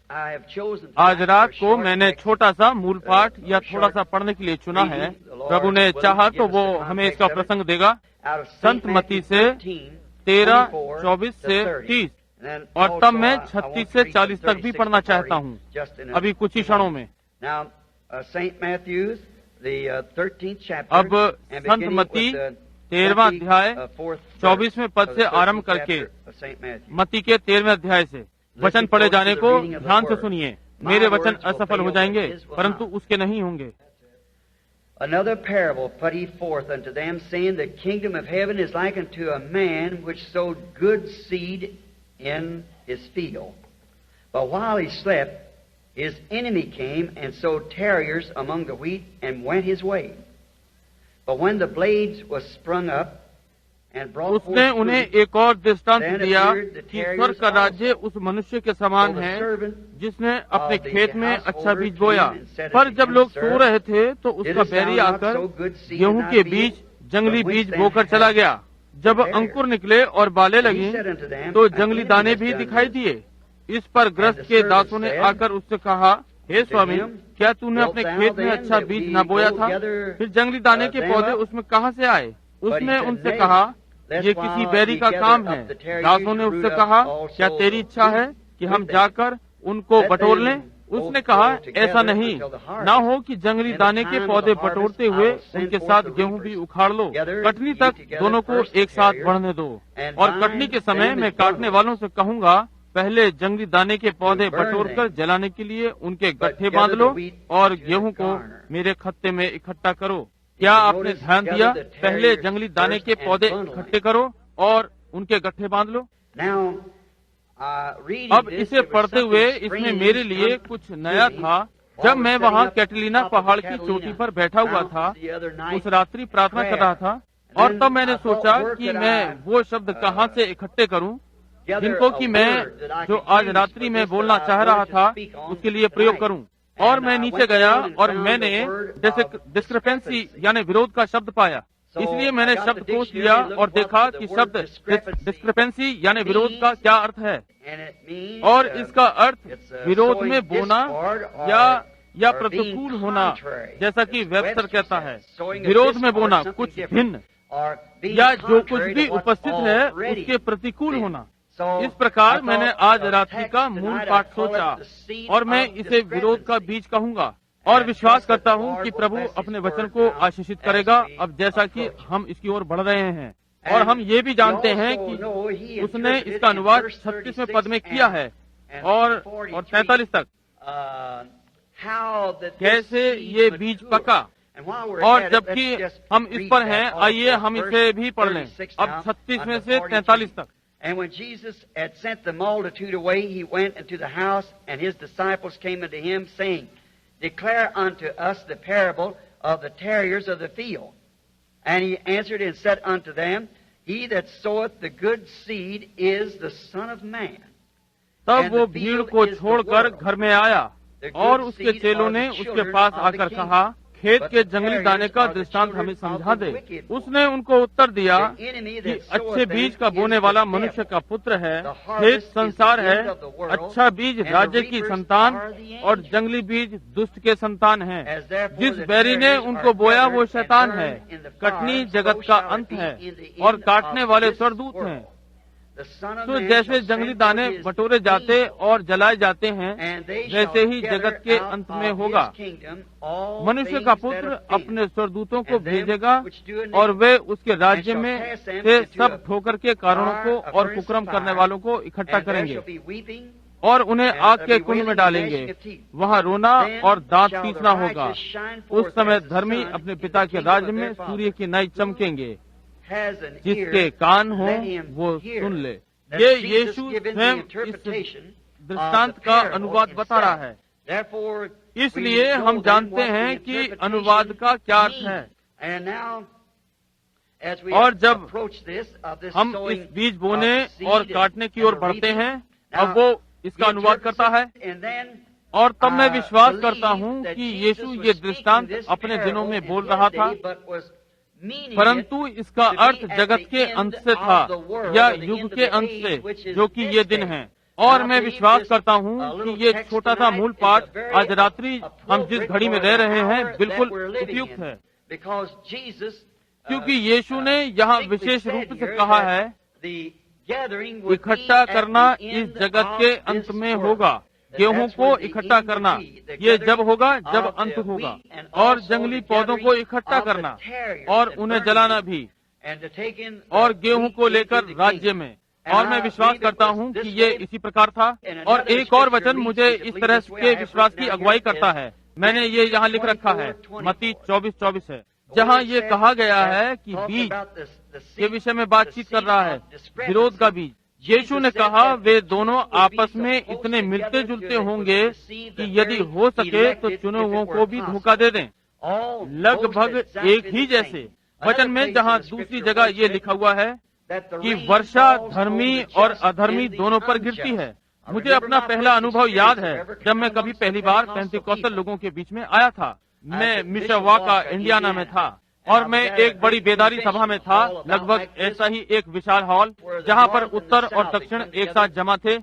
आज रात को मैंने छोटा सा मूल पाठ या थोड़ा सा पढ़ने के लिए चुना है। प्रभु ने चाहा तो वो हमें इसका प्रसंग देगा। संत मत्ती से 13, 24 से 30 और तब मैं 36 से 40 तक भी पढ़ना चाहता हूँ अभी कुछ ही क्षणों में। अब संत मत्ती 13वां अध्याय 24वें पद से आरंभ करके मत्ती के 13वें अध्याय से वचन पढ़े जाने को ध्यान से सुनिए। मेरे वचन असफल हो जाएंगे परंतु उसके नहीं होंगे। Another parable put he forth unto them, saying, the kingdom of heaven is like unto a man which sowed good seed in his field. But while he slept, his enemy came and sowed tares among the wheat and went his way. But when the blades was sprung up, उसने उन्हें एक और दृष्टांत दिया कि स्वर्ग का राज्य उस मनुष्य के समान है जिसने अपने खेत में अच्छा बीज बोया। पर जब लोग सो रहे थे तो उसका बैरी आकर गेहूं के बीज जंगली बीज बोकर चला गया। जब अंकुर निकले और बालें लगी तो जंगली दाने भी दिखाई दिए। इस पर ग्रस्त के दासों ने आकर उससे कहा, हे स्वामी, क्या तूने अपने खेत में अच्छा बीज न बोया था? फिर जंगली दाने के पौधे उसमें कहाँ से आए? उसने उनसे कहा, ये किसी बैरी का काम है। दासों ने उससे कहा, क्या तेरी इच्छा है कि हम जाकर उनको बटोर लें? उसने कहा, ऐसा नहीं, ना हो कि जंगली दाने के पौधे बटोरते हुए उनके साथ गेहूं भी उखाड़ लो। कटनी तक दोनों को एक साथ बढ़ने दो, और कटनी के समय मैं काटने वालों से कहूँगा, पहले जंगली दाने के पौधे बटोर कर जलाने के लिए उनके गट्ठे बांध लो और गेहूं को मेरे खत्ते में इकट्ठा करो। क्या आपने ध्यान दिया? पहले जंगली दाने के पौधे इकट्ठे करो और उनके गट्ठे बांध लो। अब इसे पढ़ते हुए इसमें मेरे लिए कुछ नया था। जब मैं वहाँ कैटलीना पहाड़ की चोटी पर बैठा हुआ था, उस रात्रि प्रार्थना कर रहा था, और तब मैंने सोचा कि मैं वो शब्द कहाँ से इकट्ठे करूँ जिनको कि मैं जो आज रात्रि में बोलना चाह रहा था उसके लिए प्रयोग करूँ। और मैं नीचे गया और मैंने डिस्क्रिपेंसी यानी विरोध का शब्द पाया। इसलिए मैंने शब्द कोश लिया और देखा कि शब्द डिस्क्रिपेंसी यानी विरोध का क्या अर्थ है। और इसका अर्थ विरोध में बोना या प्रतिकूल होना, जैसा कि वेबस्टर कहता है। विरोध में बोना, कुछ भिन्न या जो कुछ भी उपस्थित है उसके प्रतिकूल होना। इस प्रकार मैंने आज रात्रि का मूल पाठ सोचा और मैं इसे विरोध का बीज कहूँगा, और विश्वास करता हूँ कि प्रभु अपने वचन को आशीषित करेगा। अब जैसा कि हम इसकी ओर बढ़ रहे हैं, और हम ये भी जानते हैं कि उसने इसका अनुवाद 36वें पद में किया है और 43 तक, कैसे ये बीज पका। और जबकि हम इस पर हैं, आइए हम इसे भी पढ़ लें। अब 36 में से 43 तक। And when Jesus had sent the multitude away, he went into the house, and his disciples came unto him, saying, Declare unto us the parable of the tares of the field. And he answered and said unto them, He that soweth the good seed is the Son of Man. तब वो भीड़ को छोड़कर घर में आया, और उसके चेलों ने उसके पास आकर कहा, खेत के जंगली दाने का दृष्टांत हमें समझा दे। उसने उनको उत्तर दिया कि अच्छे बीज का बोने वाला मनुष्य का पुत्र है। खेत संसार है, अच्छा बीज राज्य की संतान और जंगली बीज दुष्ट के संतान है। जिस बैरी ने उनको बोया वो शैतान है। कटनी जगत का अंत है और काटने वाले स्वर्गदूत हैं। तो जैसे जंगली दाने बटोरे जाते और जलाए जाते हैं, वैसे ही जगत के अंत में होगा। मनुष्य का पुत्र अपने स्वर्गदूतों को भेजेगा और वे उसके राज्य में से सब ठोकर के कारणों को और कुकर्म करने वालों को इकट्ठा करेंगे और उन्हें आग के कुंड में डालेंगे। वहाँ रोना और दांत पीसना होगा। उस समय धर्मी अपने पिता के राज्य में सूर्य की नाई चमकेंगे। जिसके कान हो वो सुन ले। ये यीशु स्वयं इस दृष्टांत का अनुवाद बता रहा है। इसलिए हम जानते हैं कि अनुवाद का क्या अर्थ है। और जब हम इस बीज बोने और काटने की ओर बढ़ते हैं, अब वो इसका अनुवाद करता है। और तब मैं विश्वास करता हूँ कि यीशु ये दृष्टांत अपने दिनों में बोल रहा था, परंतु इसका अर्थ जगत के अंत से था या युग के अंत से, जो कि ये दिन हैं। और मैं विश्वास करता हूँ कि ये छोटा सा मूल पाठ आज रात्रि हम जिस घड़ी में रह रहे हैं बिल्कुल उपयुक्त है, क्योंकि यीशु ने यहाँ विशेष रूप से कहा है इकट्ठा करना इस जगत के अंत में होगा। गेहूं को इकट्ठा करना ये जब होगा जब अंत होगा, और जंगली पौधों को इकट्ठा करना और उन्हें जलाना भी, और गेहूं को लेकर राज्य में। और मैं विश्वास करता हूँ कि ये इसी प्रकार था। और एक और वचन मुझे इस तरह के विश्वास की अगुवाई करता है। मैंने ये यहाँ लिख रखा है, मत्ती 24:24 है, जहाँ ये कहा गया है कि बीज के विषय में बातचीत कर रहा है, विरोध का बीज। यीशु ने कहा वे दोनों आपस में इतने मिलते जुलते होंगे कि यदि हो सके तो चुने हुओं को भी धोखा दे दें। लगभग एक ही जैसे वचन में जहाँ दूसरी जगह ये लिखा हुआ है कि वर्षा धर्मी और अधर्मी दोनों पर गिरती है। मुझे अपना पहला अनुभव याद है जब मैं कभी पहली बार पेंटिकॉस्टल लोगों के बीच में आया था। मैं मिशवाका इंडियाना में था और मैं एक बड़ी बेदारी सभा में था, लगभग ऐसा ही एक विशाल हॉल जहाँ पर उत्तर और दक्षिण एक साथ जमा थे।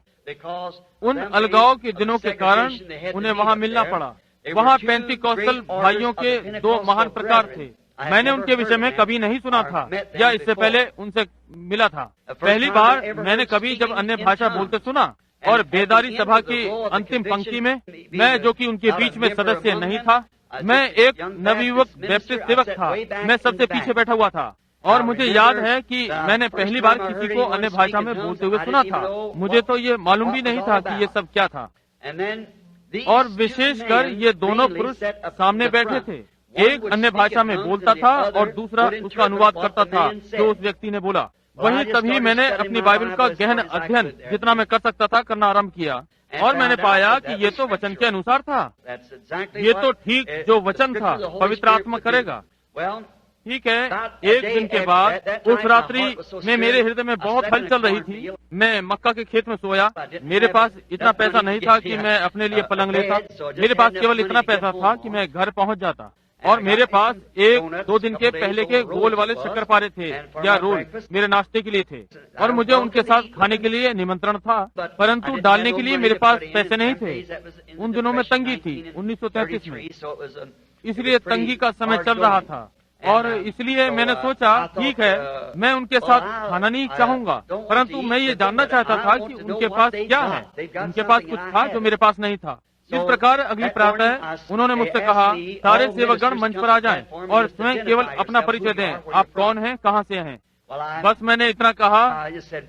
उन अलगाव के दिनों के कारण उन्हें वहाँ मिलना पड़ा। वहाँ पेंटिकॉस्टल भाइयों के दो महान प्रकार थे। मैंने उनके विषय में कभी नहीं सुना था या इससे पहले उनसे मिला था। पहली बार मैंने कभी जब अन्य भाषा बोलते सुना, और बेदारी सभा की अंतिम पंक्ति में मैं, जो कि उनके बीच में सदस्य नहीं था, मैं एक नवयुवक बैप्टिस्ट सेवक था, मैं सबसे पीछे बैठा हुआ था। और मुझे याद है कि मैंने पहली बार किसी को अन्य भाषा में बोलते हुए सुना था। मुझे तो ये मालूम भी नहीं था कि ये सब क्या था। और विशेषकर ये दोनों पुरुष सामने बैठे थे, एक अन्य भाषा में बोलता था और दूसरा उसका अनुवाद करता था जो उस व्यक्ति ने बोला। वहीं तभी मैंने अपनी बाइबल का गहन अध्ययन जितना मैं कर सकता था करना आरंभ किया, और मैंने पाया कि ये तो वचन के अनुसार था। ये तो ठीक जो वचन था पवित्र आत्मा करेगा। ठीक है, एक दिन के बाद उस रात्रि में मेरे हृदय में बहुत हलचल रही थी। मैं मक्का के खेत में सोया। मेरे पास इतना पैसा नहीं था कि मैं अपने लिए पलंग लेता। मेरे पास केवल इतना पैसा था कि मैं घर पहुंच जाता। और मेरे पास 1-2 दिन के पहले के गोल वाले शक्करपारे थे या रोल मेरे नाश्ते के लिए थे, और मुझे उनके साथ खाने के लिए निमंत्रण था, परंतु डालने के लिए मेरे पास पैसे नहीं थे। उन दिनों में तंगी थी, 1933 में, इसलिए तंगी का समय चल रहा था। और इसलिए मैंने सोचा ठीक है, मैं उनके साथ खाना नहीं चाहूंगा, परंतु मैं ये जानना चाहता था कि उनके पास क्या है। उनके पास कुछ था जो मेरे पास नहीं था। इस प्रकार अगली प्रातः उन्होंने मुझसे कहा सारे सेवकगण मंच पर आ जाएं और स्वयं केवल अपना परिचय दें, आप कौन हैं, कहाँ से हैं। बस मैंने इतना कहा,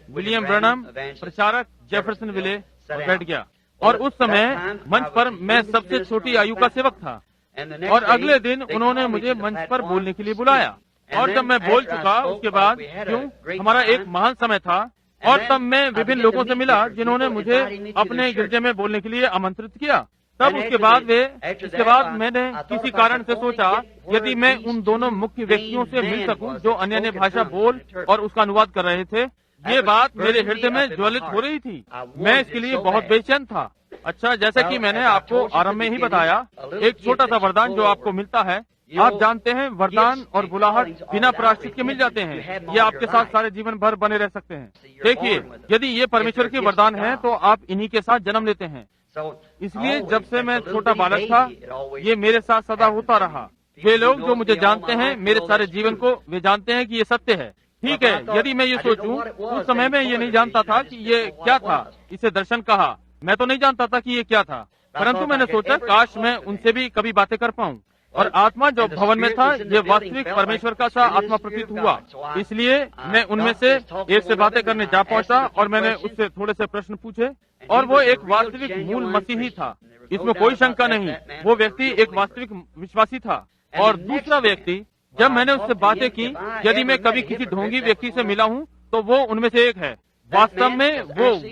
विलियम ब्रनम, प्रचारक, जेफरसन विले, और बैठ गया। और उस समय मंच पर मैं सबसे छोटी आयु का सेवक था। और अगले दिन उन्होंने मुझे मंच पर बोलने के लिए बुलाया, और जब मैं बोल चुका उसके बाद, क्यों हमारा एक महान समय था, और तब मैं विभिन्न लोगों से मिला जिन्होंने मुझे अपने गिरजे में बोलने के लिए आमंत्रित किया। तब उसके बाद मैंने किसी कारण से सोचा यदि मैं उन दोनों मुख्य व्यक्तियों से मिल सकूं जो अन्य भाषा बोल और उसका अनुवाद कर रहे थे। ये बात मेरे हृदय में ज्वलित हो रही थी। मैं इसके लिए बहुत बेचैन था। अच्छा, जैसा कि मैंने आपको आरंभ में ही बताया, एक छोटा सा वरदान जो आपको मिलता है, आप जानते हैं वरदान और बुलाहट बिना प्रायश्चित के मिल जाते हैं। ये आपके साथ सारे जीवन भर बने रह सकते हैं। देखिए, यदि ये परमेश्वर के वरदान है तो आप इन्हीं के साथ जन्म लेते हैं। इसलिए जब से मैं छोटा बालक था ये मेरे साथ सदा होता रहा। वे लोग जो मुझे जानते हैं मेरे सारे जीवन को, वे जानते हैं कि ये सत्य है। ठीक है, यदि मैं ये सोचूं, उस समय में ये नहीं जानता था कि ये क्या था। इसे दर्शन कहा, मैं तो नहीं जानता था कि ये क्या था, परंतु मैंने सोचा काश मैं उनसे भी कभी बातें कर पाऊं। और आत्मा जो भवन में था ये वास्तविक परमेश्वर का सा आत्मा प्रतीत हुआ, इसलिए मैं उनमें से एक से बातें करने जा पहुंचा और मैंने उससे थोड़े से प्रश्न पूछे, और वो एक वास्तविक मूल मसीही था, इसमें कोई शंका नहीं। वो व्यक्ति एक वास्तविक विश्वासी था। और दूसरा व्यक्ति, जब मैंने उससे बातें की, यदि मैं कभी किसी ढोंगी व्यक्ति से मिला हूँ तो वो उनमें से एक है। वास्तव में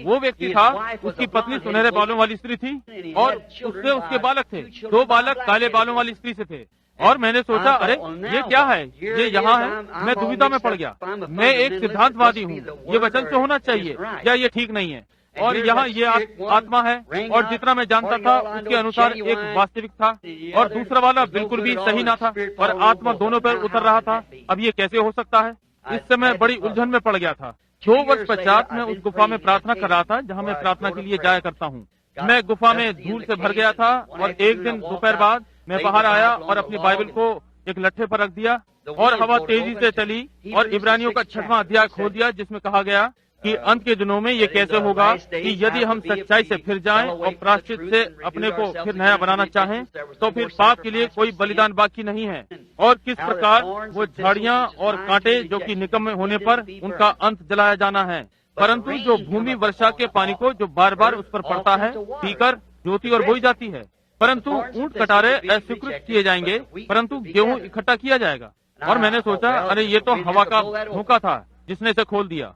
वो व्यक्ति था, उसकी पत्नी सुनहरे बालों वाली स्त्री थी और उससे उसके बालक थे। 2 बालक काले बालों वाली स्त्री से थे। और मैंने सोचा अरे ये क्या है, ये यहाँ है। मैं दुविधा में पड़ गया। मैं एक सिद्धांतवादी हूँ, ये वचन से होना चाहिए या ये ठीक नहीं है। और यहाँ ये आत्मा है, और जितना मैं जानता था उसके अनुसार एक वास्तविक था और दूसरा वाला बिल्कुल भी सही ना था, और आत्मा दोनों पर उतर रहा था। अब ये कैसे हो सकता है? इस समय बड़ी उलझन में पड़ गया था। 2 वर्ष पश्चात मैं उस गुफा में प्रार्थना कर रहा था जहाँ मैं प्रार्थना के लिए जाया करता हूँ। मैं गुफा में धूल से भर गया था और एक दिन दोपहर बाद मैं बाहर आया और अपनी बाइबल को एक लट्ठे पर रख दिया और हवा तेजी से चली और इब्रानियों का 6वां अध्याय खोल दिया, जिसमें कहा गया कि अंत के दिनों में ये कैसे होगा कि यदि हम सच्चाई से फिर जाएं और प्रायश्चित से अपने को फिर नया बनाना चाहें तो फिर पाप के लिए कोई बलिदान बाकी नहीं है, और किस प्रकार वो झाड़ियां और कांटे जो कि निकम्मे होने पर उनका अंत जलाया जाना है, परंतु जो भूमि वर्षा के पानी को जो बार बार उस पर पड़ता है पीकर ज्योति और बोई जाती है, परंतु ऊंट कटारे अस्वीकृत किए जाएंगे परंतु गेहूं इकट्ठा किया जाएगा। और मैंने सोचा अरे ये तो हवा का धोखा था जिसने इसे खोल दिया,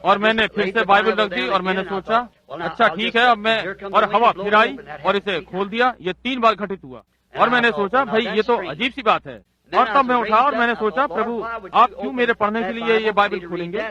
और मैंने फिर से बाइबल रख दी और मैंने सोचा अच्छा ठीक है अब मैं, और हवा फिर आई और इसे खोल दिया। ये 3 बार घटित हुआ और मैंने सोचा भाई ये तो अजीब सी बात है। और तब मैं उठा और मैंने सोचा प्रभु आप क्यों मेरे पढ़ने के लिए ये बाइबल खोलेंगे।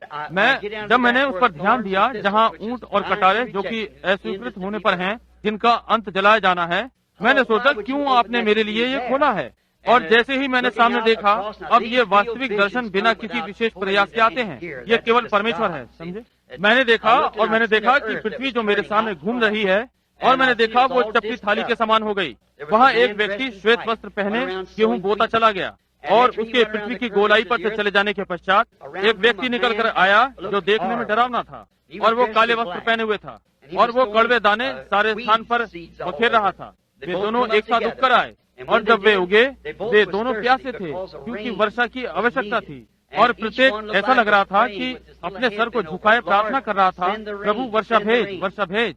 जब मैंने उस पर ध्यान दिया जहाँ ऊंट और कटारे जो कि अस्वीकृत होने पर हैं जिनका अंत जलाया जाना है, मैंने सोचा क्यों आपने मेरे लिए ये खोला है। और जैसे ही मैंने सामने देखा अब ये वास्तविक दर्शन बिना किसी विशेष प्रयास के आते हैं, ये केवल परमेश्वर है, समझे। मैंने देखा और मैंने देखा कि पृथ्वी जो मेरे सामने घूम रही है और मैंने देखा वो चपटी थाली के समान हो गई। वहाँ एक व्यक्ति श्वेत वस्त्र पहने गेहूं बोता चला गया और उसके पृथ्वी की गोलाई पर से चले जाने के पश्चात एक व्यक्ति निकल कर आया जो देखने में डरावना था और वो काले वस्त्र पहने हुए था और वो कड़वे दाने सारे स्थान पर बखेर रहा था। वे दोनों एक साथ उगकर आए और जब वे उगे वे दोनों प्यासे थे क्योंकि वर्षा की आवश्यकता थी, और प्रत्येक ऐसा लग रहा था कि अपने सर को झुकाए प्रार्थना कर रहा था प्रभु वर्षा भेज वर्षा भेज।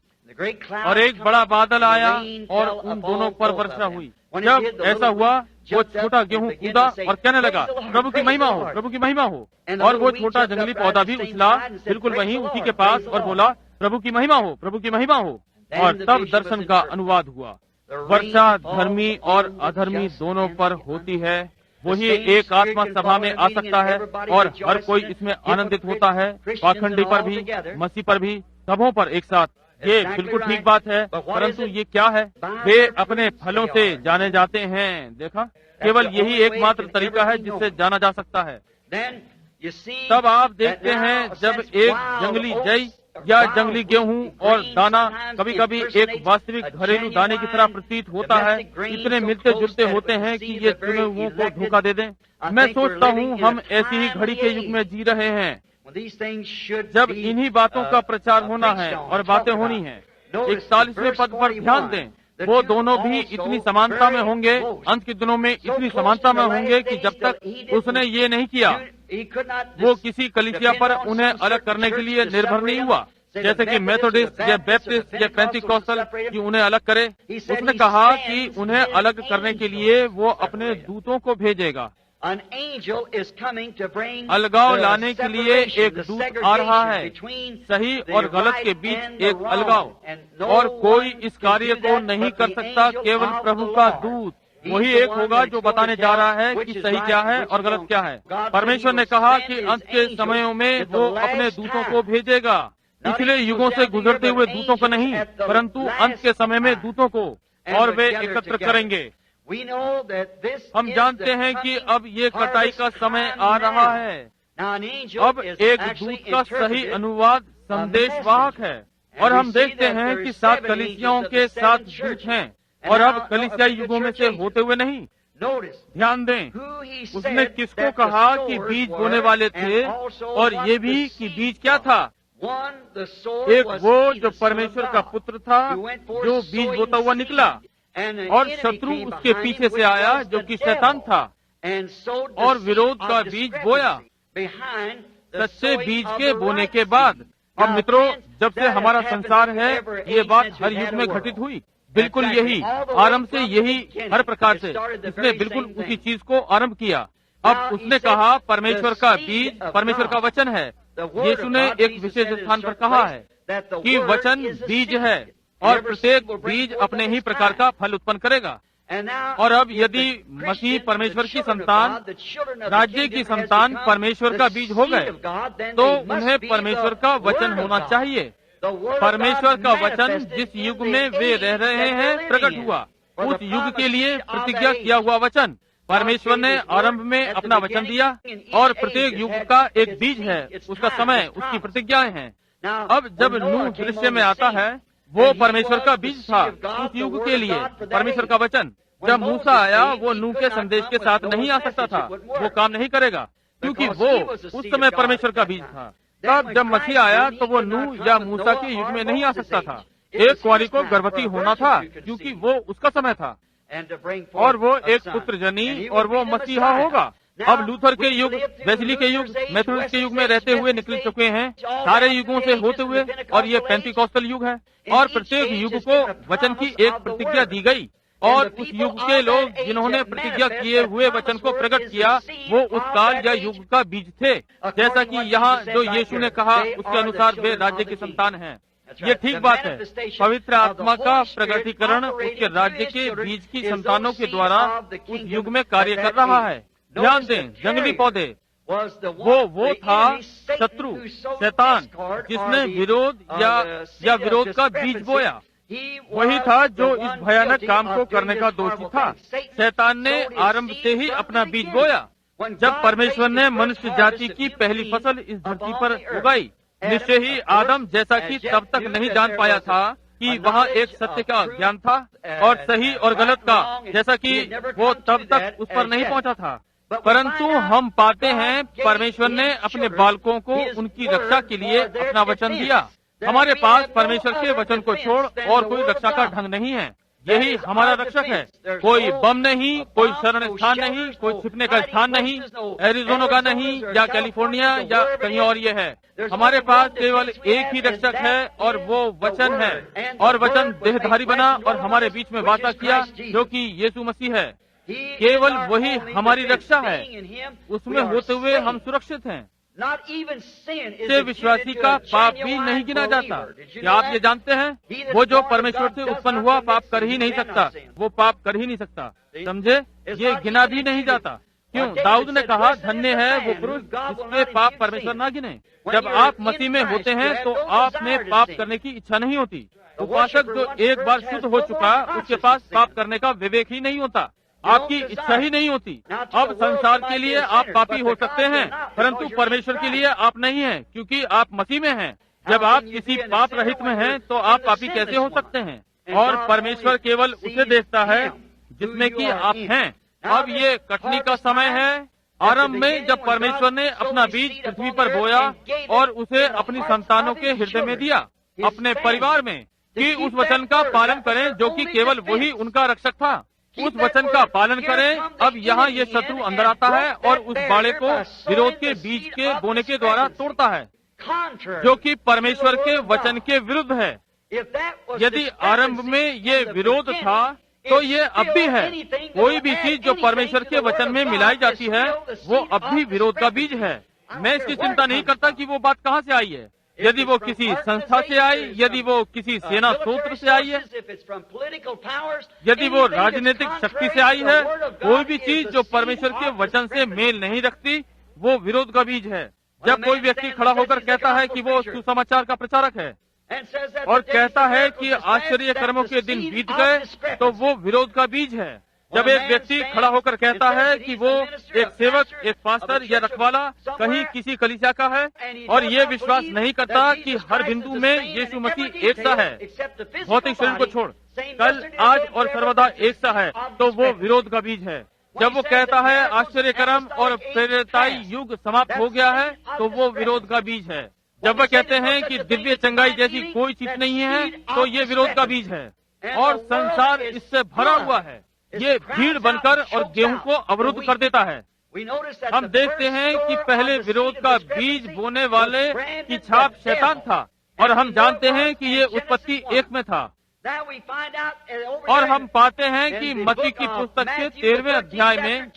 और एक बड़ा बादल आया और उन दोनों पर वर्षा हुई। जब ऐसा हुआ वो छोटा गेहूं कूदा और कहने लगा प्रभु की महिमा हो प्रभु की महिमा हो, और वो छोटा जंगली पौधा भी उछला बिल्कुल वहीं उसी के पास और बोला प्रभु की महिमा हो प्रभु की महिमा हो। और तब दर्शन का अनुवाद हुआ। वर्षा धर्मी और अधर्मी दोनों पर होती है। वही एक आत्मा सभा में आ सकता है और हर कोई इसमें आनंदित होता है, पाखंडी पर भी मसीह पर भी सबों पर एक साथ। ये बिल्कुल ठीक बात है, परंतु ये क्या है? वे अपने फलों से जाने जाते हैं। देखा, केवल यही एकमात्र तरीका है जिससे जाना जा सकता है। तब आप देखते हैं जब एक जंगली जई या जंगली गेहूं और दाना कभी कभी एक वास्तविक घरेलू दाने की तरह प्रतीत होता है, इतने मिलते जुलते होते हैं कि ये चुने हुओं को धोखा दे दें। मैं सोचता हूँ हम ऐसी ही घड़ी के युग में जी रहे हैं जब इन्हीं बातों का प्रचार होना है और बातें होनी है। 41वें पद पर ध्यान दें, वो दोनों भी इतनी समानता में होंगे, अंत के दिनों में इतनी समानता में होंगे कि जब तक उसने ये नहीं किया वो किसी कलीसिया पर उन्हें अलग करने के लिए निर्भर नहीं हुआ, जैसे कि मेथोडिस्ट या बैप्टिस्ट या पेंटिकॉस्टल कि उन्हें अलग करे। उसने कहा कि उन्हें अलग करने के लिए वो अपने दूतों को भेजेगा। अलगाव लाने के लिए एक दूत आ रहा है, सही और गलत के बीच एक अलगाव, और कोई इस कार्य को नहीं कर सकता, केवल प्रभु का दूत वही एक होगा जो बताने जा रहा है कि सही क्या है और गलत क्या है। परमेश्वर ने कहा कि अंत के समयों में वो अपने दूतों को भेजेगा, पिछले युगों से गुजरते हुए दूतों को नहीं, परंतु अंत के समय में दूतों को, और वे एकत्र करेंगे। हम जानते हैं कि अब ये कटाई का समय आ रहा है। अब एक दूत का सही अनुवाद संदेशवाहक है, और हम देखते हैं कि 7 कलीसियाओं के 7 दूत हैं, और अब कलीसियाई युगों में से होते हुए नहीं। ध्यान दें, उसने किसको कहा कि बीज बोने वाले थे, और ये भी कि बीज क्या था। एक वो जो परमेश्वर का पुत्र था जो बीज बोता हुआ निकला, और शत्रु उसके पीछे से आया जो कि शैतान था, और विरोध का बीज बोया सच्चे बीज के बोने के बाद। अब मित्रों, जब से हमारा संसार है ये बात हर युग में घटित हुई, बिल्कुल यही आरंभ से, यही हर प्रकार से इसने बिल्कुल उसी चीज को आरंभ किया। अब उसने कहा परमेश्वर का बीज परमेश्वर का वचन है। यीशु ने एक विशेष स्थान पर कहा है कि वचन बीज है, और प्रत्येक बीज अपने ही प्रकार का फल उत्पन्न करेगा। और अब यदि मसीह परमेश्वर की संतान, राज्य की संतान परमेश्वर का बीज हो गए, तो उन्हें परमेश्वर का वचन होना चाहिए। परमेश्वर का वचन जिस युग में वे रह रहे हैं प्रकट हुआ, उस युग के लिए प्रतिज्ञा किया हुआ वचन परमेश्वर ने आरंभ में अपना वचन दिया और प्रत्येक युग का एक बीज है, उसका समय, उसकी प्रतिज्ञाएं हैं। अब जब नूह दृश्य में आता है, वो परमेश्वर का बीज था उस युग के लिए, परमेश्वर का वचन। जब मूसा आया, वो नूह के संदेश के साथ नहीं आ सकता था, वो काम नहीं करेगा, क्योंकि वो उस समय परमेश्वर का बीज था। तब जब मसीह आया तो वो नूह या मूसा के युग में नहीं आ सकता था। एक कुंवारी को गर्भवती होना था, क्योंकि वो उसका समय था, और वो एक पुत्र जनी, और वो मसीहा होगा। अब लूथर के युग, वेस्ली के युग, मेथोडिस्ट के युग में रहते हुए निकल चुके हैं, सारे युगों से होते हुए, और ये पेंटिकॉस्टल युग है। और प्रत्येक युग को वचन की एक प्रतिज्ञा दी गई, और उस युग के लोग जिन्होंने प्रतिज्ञा किए हुए वचन को प्रकट किया, वो उस काल या युग का बीज थे। जैसा कि यहाँ जो यीशु ने कहा, उसके अनुसार वे राज्य की संतान हैं। ये ठीक बात है। पवित्र आत्मा का प्रकटीकरण उसके राज्य के बीज की संतानों के द्वारा उस युग में कार्य कर रहा है। ध्यान दें, जंगली पौधे, वो था शत्रु, शैतान, जिसने विरोध या विरोध का बीज बोया। वही था जो इस भयानक काम को करने का दोषी था। शैतान ने आरंभ से ही अपना बीज बोया। जब परमेश्वर ने मनुष्य जाति की पहली फसल इस धरती पर उगाई, निश्चय ही आदम, जैसा कि तब तक नहीं जान पाया था कि वहाँ एक सत्य का ज्ञान था और सही और गलत का, जैसा कि वो तब तक उस पर नहीं पहुँचा था। परंतु हम पाते हैं परमेश्वर ने अपने बालकों को उनकी रक्षा के लिए अपना वचन दिया। हमारे पास परमेश्वर के वचन को छोड़ और कोई रक्षा का ढंग नहीं है। यही हमारा रक्षक है। कोई बम नहीं, कोई शरण स्थान नहीं, कोई छिपने का स्थान नहीं, एरिजोना का नहीं, या कैलिफोर्निया या कहीं और ये है। हमारे पास केवल एक ही रक्षक है, और वो वचन है। और वचन देहधारी बना और हमारे बीच में वासा किया, जो कि यीशु मसीह है। केवल वही हमारी रक्षा है। उसमें होते हुए हम सुरक्षित हैं। से विश्वासी का पाप भी नहीं गिना जाता। क्या आप ये जानते हैं? वो जो परमेश्वर से उत्पन्न हुआ पाप कर ही नहीं सकता, वो पाप कर ही नहीं सकता। समझे? ये गिना भी नहीं जाता। क्यों? दाऊद ने कहा, धन्य है वो पुरुष जिसके पाप परमेश्वर ना गिने। जब आप मसीह में होते हैं तो आप में पाप करने की इच्छा नहीं होती। उपासक जो एक बार शुद्ध हो चुका, उसके पास पाप करने का विवेक ही नहीं होता, आपकी इच्छा ही नहीं होती। अब संसार के लिए आप पापी हो सकते हैं, परंतु परमेश्वर के लिए आप नहीं हैं, क्योंकि आप मसीह में हैं। जब आप किसी पाप रहित में हैं, तो आप पापी कैसे हो सकते हैं? और परमेश्वर केवल उसे देखता है जिसमें कि आप हैं। अब ये कटनी का समय है। आरंभ में जब परमेश्वर ने अपना बीज पृथ्वी पर बोया और उसे अपनी संतानों के हृदय में दिया, अपने परिवार में, कि उस वचन का पालन करें जो कि केवल वही उनका रक्षक था। उस वचन का पालन करें। अब यहाँ ये शत्रु अंदर आता है और उस बाड़े को विरोध के बीज के बोने के द्वारा तोड़ता है, जो कि परमेश्वर के वचन के विरुद्ध है। यदि आरंभ में ये विरोध था, तो ये अब भी है। कोई भी चीज जो परमेश्वर के वचन में मिलाई जाती है, वो अब भी विरोध का बीज है। मैं इसकी चिंता नहीं करता कि वो बात कहाँ से आई है। यदि वो किसी संस्था से आई, यदि वो किसी सेना सूत्र से आई है, यदि वो राजनीतिक शक्ति से आई है, कोई भी चीज जो परमेश्वर के वचन से मेल नहीं रखती, वो विरोध का बीज है। जब कोई व्यक्ति खड़ा होकर कहता है कि वो सुसमाचार का प्रचारक है और कहता है कि आश्चर्य कर्मों के दिन बीत गए, तो वो विरोध का बीज है। जब एक व्यक्ति खड़ा होकर कहता है कि वो एक सेवक, एक पास्टर या रखवाला कहीं किसी कलीसिया का है, और ये विश्वास नहीं करता कि हर बिंदु में यीशु मसीह एक सा है, भौतिक शरीर को छोड़, कल, आज और सर्वदा एक सा है, तो वो विरोध का बीज है। जब वो कहता है आश्चर्य कर्म और प्रेरिताई युग समाप्त हो गया है, तो वो विरोध का बीज है। जब वह कहते हैं कि दिव्य चंगाई जैसी कोई चीज नहीं है, तो ये विरोध का बीज है। और संसार इससे भरा हुआ है। ये भीड़ बनकर और गेहूं को अवरुद्ध कर देता है। हम देखते हैं कि पहले विरोध का बीज बोने वाले की छाप शैतान था, और हम जानते हैं कि ये उत्पत्ति 1 में था। और हम पाते हैं कि मत्ती की पुस्तक के 13वें अध्याय में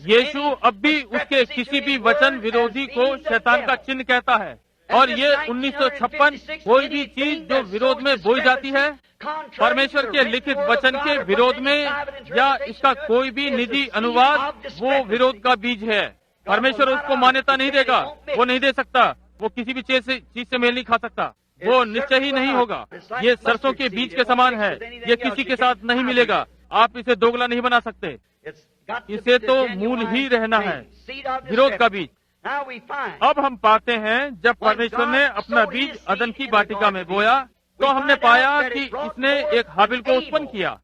यीशु अब भी उसके किसी भी वचन विरोधी को शैतान का चिन्ह कहता है। और ये 1956 कोई भी चीज जो विरोध में बोई जाती है, परमेश्वर के लिखित वचन के विरोध में, या इसका कोई भी निजी अनुवाद, वो विरोध का बीज है। परमेश्वर उसको मान्यता नहीं देगा, वो नहीं दे सकता। वो किसी भी चीज से मेल नहीं खा सकता, वो निश्चय ही नहीं होगा। ये सरसों के बीज के समान है, ये किसी के साथ नहीं मिलेगा। आप इसे दोगला नहीं बना सकते। इसे तो मूल ही रहना है, विरोध का बीज। अब हम पाते हैं जब परमेश्वर ने अपना बीज अदन की वाटिका में बोया तो हमने पाया कि इसने एक हाबिल को उत्पन्न किया।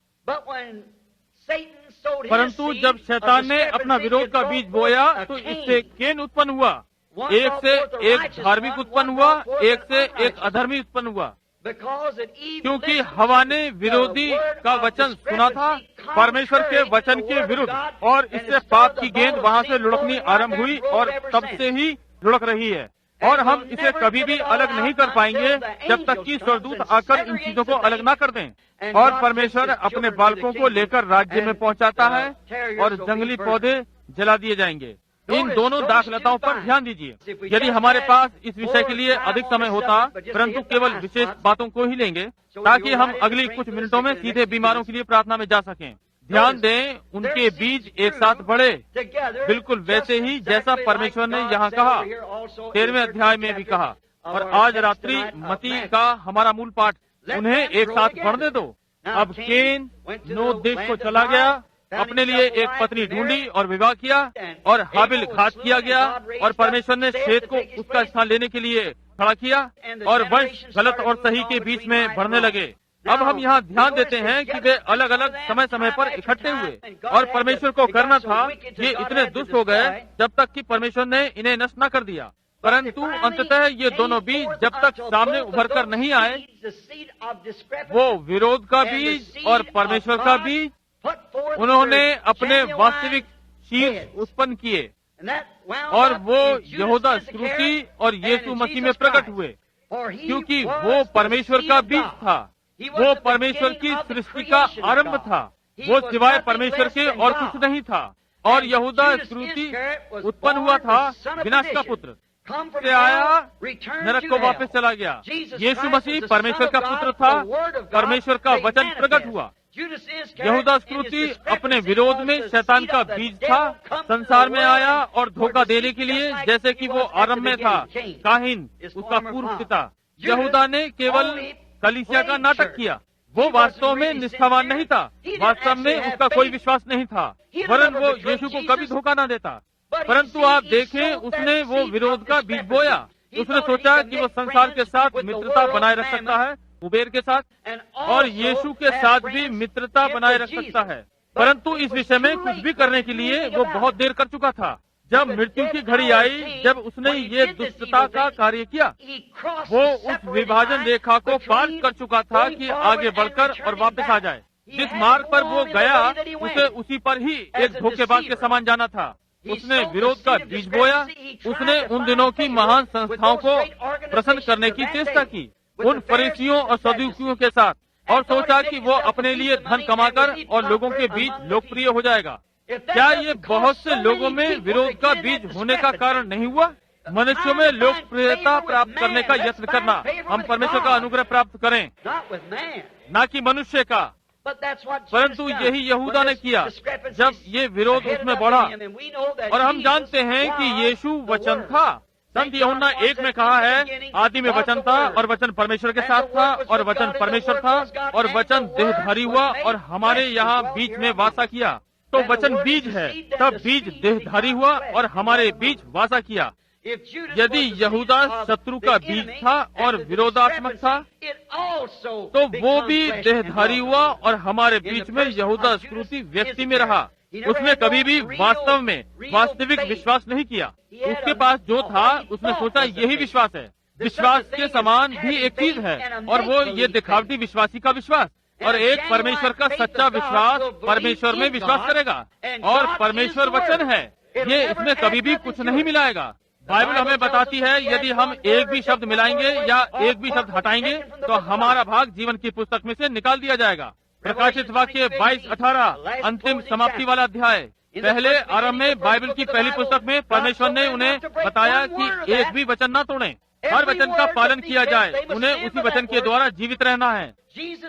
परंतु जब शैतान ने अपना विरोध का बीज बोया तो इससे केन उत्पन्न हुआ। एक से एक धार्मिक उत्पन्न हुआ, एक से एक अधर्मी उत्पन्न हुआ, क्योंकि हवा ने विरोधी का वचन सुना था, परमेश्वर के वचन के विरुद्ध, और इससे पाप की गेंद वहाँ से लुढ़कनी आरंभ हुई और तब से ही लुढ़क रही है। और हम इसे कभी भी अलग नहीं कर पाएंगे जब तक कि स्वर्गदूत आकर इन चीजों को अलग ना कर दें। और परमेश्वर अपने बालकों को लेकर राज्य में पहुंचाता है और जंगली पौधे जला दिए जाएंगे। इन दोनों दाखलताओं पर ध्यान दीजिए। यदि हमारे पास इस विषय के लिए अधिक समय होता, परंतु केवल विशेष बातों को ही लेंगे ताकि हम अगली कुछ मिनटों में सीधे बीमारों के लिए प्रार्थना में जा सकें। ध्यान दें, उनके बीज एक साथ बढ़े, बिल्कुल वैसे ही जैसा परमेश्वर ने यहाँ कहा, 13वें अध्याय में भी कहा। और आज रात्रि मती का हमारा मूल पाठ, उन्हें एक साथ बढ़ने दो। अब केन नोद देश को चला गया, अपने लिए एक पत्नी ढूंढी और विवाह किया, और हाबिल घात किया गया, और परमेश्वर ने शेत को उसका स्थान लेने के लिए खड़ा किया, और वंश गलत और सही के बीच में बढ़ने लगे। अब हम यहाँ ध्यान देते हैं कि वे अलग अलग समय समय पर इकट्ठे हुए, और परमेश्वर को करना था, ये इतने दुष्ट हो गए जब तक कि परमेश्वर ने इन्हें नष्ट न कर दिया। परंतु अंततः ये दोनों बीज जब तक सामने उभर कर नहीं आए, वो विरोध का बीज और परमेश्वर का बीज, उन्होंने अपने वास्तविक शीर्ष उत्पन्न किए, और वो यहूदा इस्करियोती और यीशु मसीह में प्रकट हुए, क्योंकि वो परमेश्वर का बीज था, वो परमेश्वर की सृष्टि का आरंभ था, वो सिवाय परमेश्वर के और कुछ नहीं था। और यहूदा इस्करियोती उत्पन्न हुआ था विनाश का पुत्र, से आया, नरक को वापस चला गया। यीशु मसीह परमेश्वर का पुत्र था, परमेश्वर का वचन प्रकट हुआ। यहूदा इस्करियोती अपने विरोध में शैतान का बीज था, संसार में आया और धोखा देने के लिए, जैसे कि वो आरंभ में था, काहीन उसका पूर्व पिता। यहूदा ने केवल कलीसिया का नाटक किया, वो वास्तव में निष्ठावान नहीं था, वास्तव में उसका कोई विश्वास नहीं था, वरन वो यीशु को कभी धोखा न देता। परंतु आप देखें, उसने वो विरोध का बीज बोया। उसने सोचा कि वो संसार के साथ मित्रता बनाए रख सकता है, उबेर के साथ, और यीशु के साथ भी मित्रता बनाए रख सकता है। परंतु इस विषय में कुछ भी करने के लिए वो बहुत देर कर चुका था। जब मृत्यु की घड़ी आई, जब उसने ये दुष्टता का कार्य किया, वो उस विभाजन रेखा को पार कर चुका था कि आगे बढ़कर और वापस आ जाए। जिस मार्ग पर वो गया, उसे उसी पर ही एक धोखेबाज के समान जाना था। उसने विरोध का बीज बोया। उसने उन दिनों की महान संस्थाओं को प्रसन्न करने की चेष्टा की, उन फरीसियों और सदूकियों के साथ, और सोचा कि वो अपने लिए धन कमाकर और लोगों के बीच लोकप्रिय हो जाएगा। क्या ये बहुत से लोगों में विरोध का बीज होने का कारण नहीं हुआ? मनुष्यों में लोकप्रियता प्राप्त करने का यत्न करना, हम परमेश्वर का अनुग्रह प्राप्त करें, न कि मनुष्य का। परंतु यही यहूदा ने किया जब ये विरोध उसमें बढ़ा। और हम जानते हैं कि यीशु वचन था। संत यूहन्ना 1 में कहा है, आदि में वचन था और वचन परमेश्वर के साथ था और वचन परमेश्वर था, और वचन देहधारी हुआ और हमारे यहाँ बीच में वासा किया। तो वचन बीज है, तब बीज देहधारी हुआ और हमारे बीच वासा किया। यदि यहूदा शत्रु का बीज था और विरोधात्मक था, तो वो भी देहधारी हुआ और हमारे बीच में यहूदा इस्करियोती व्यक्ति में रहा। उसने कभी भी वास्तव में वास्तविक विश्वास नहीं किया। उसके पास जो था, उसने सोचा यही विश्वास है। विश्वास के समान भी एक चीज है, और वो ये दिखावटी विश्वासी का विश्वास। और एक परमेश्वर का सच्चा विश्वास परमेश्वर में विश्वास करेगा, और परमेश्वर वचन है, ये इसमें कभी भी कुछ नहीं मिलाएगा। बाइबल हमें बताती है, यदि हम एक भी शब्द मिलाएंगे या एक भी शब्द हटाएंगे, तो हमारा भाग जीवन की पुस्तक में से निकाल दिया जाएगा। प्रकाशित वाक्य 22:18, अंतिम समाप्ति वाला अध्याय। पहले आरंभ में बाइबल की पहली पुस्तक में परमेश्वर ने उन्हें बताया कि एक भी वचन न तोड़ें, हर वचन का पालन किया जाए, उन्हें उसी वचन के द्वारा जीवित रहना है।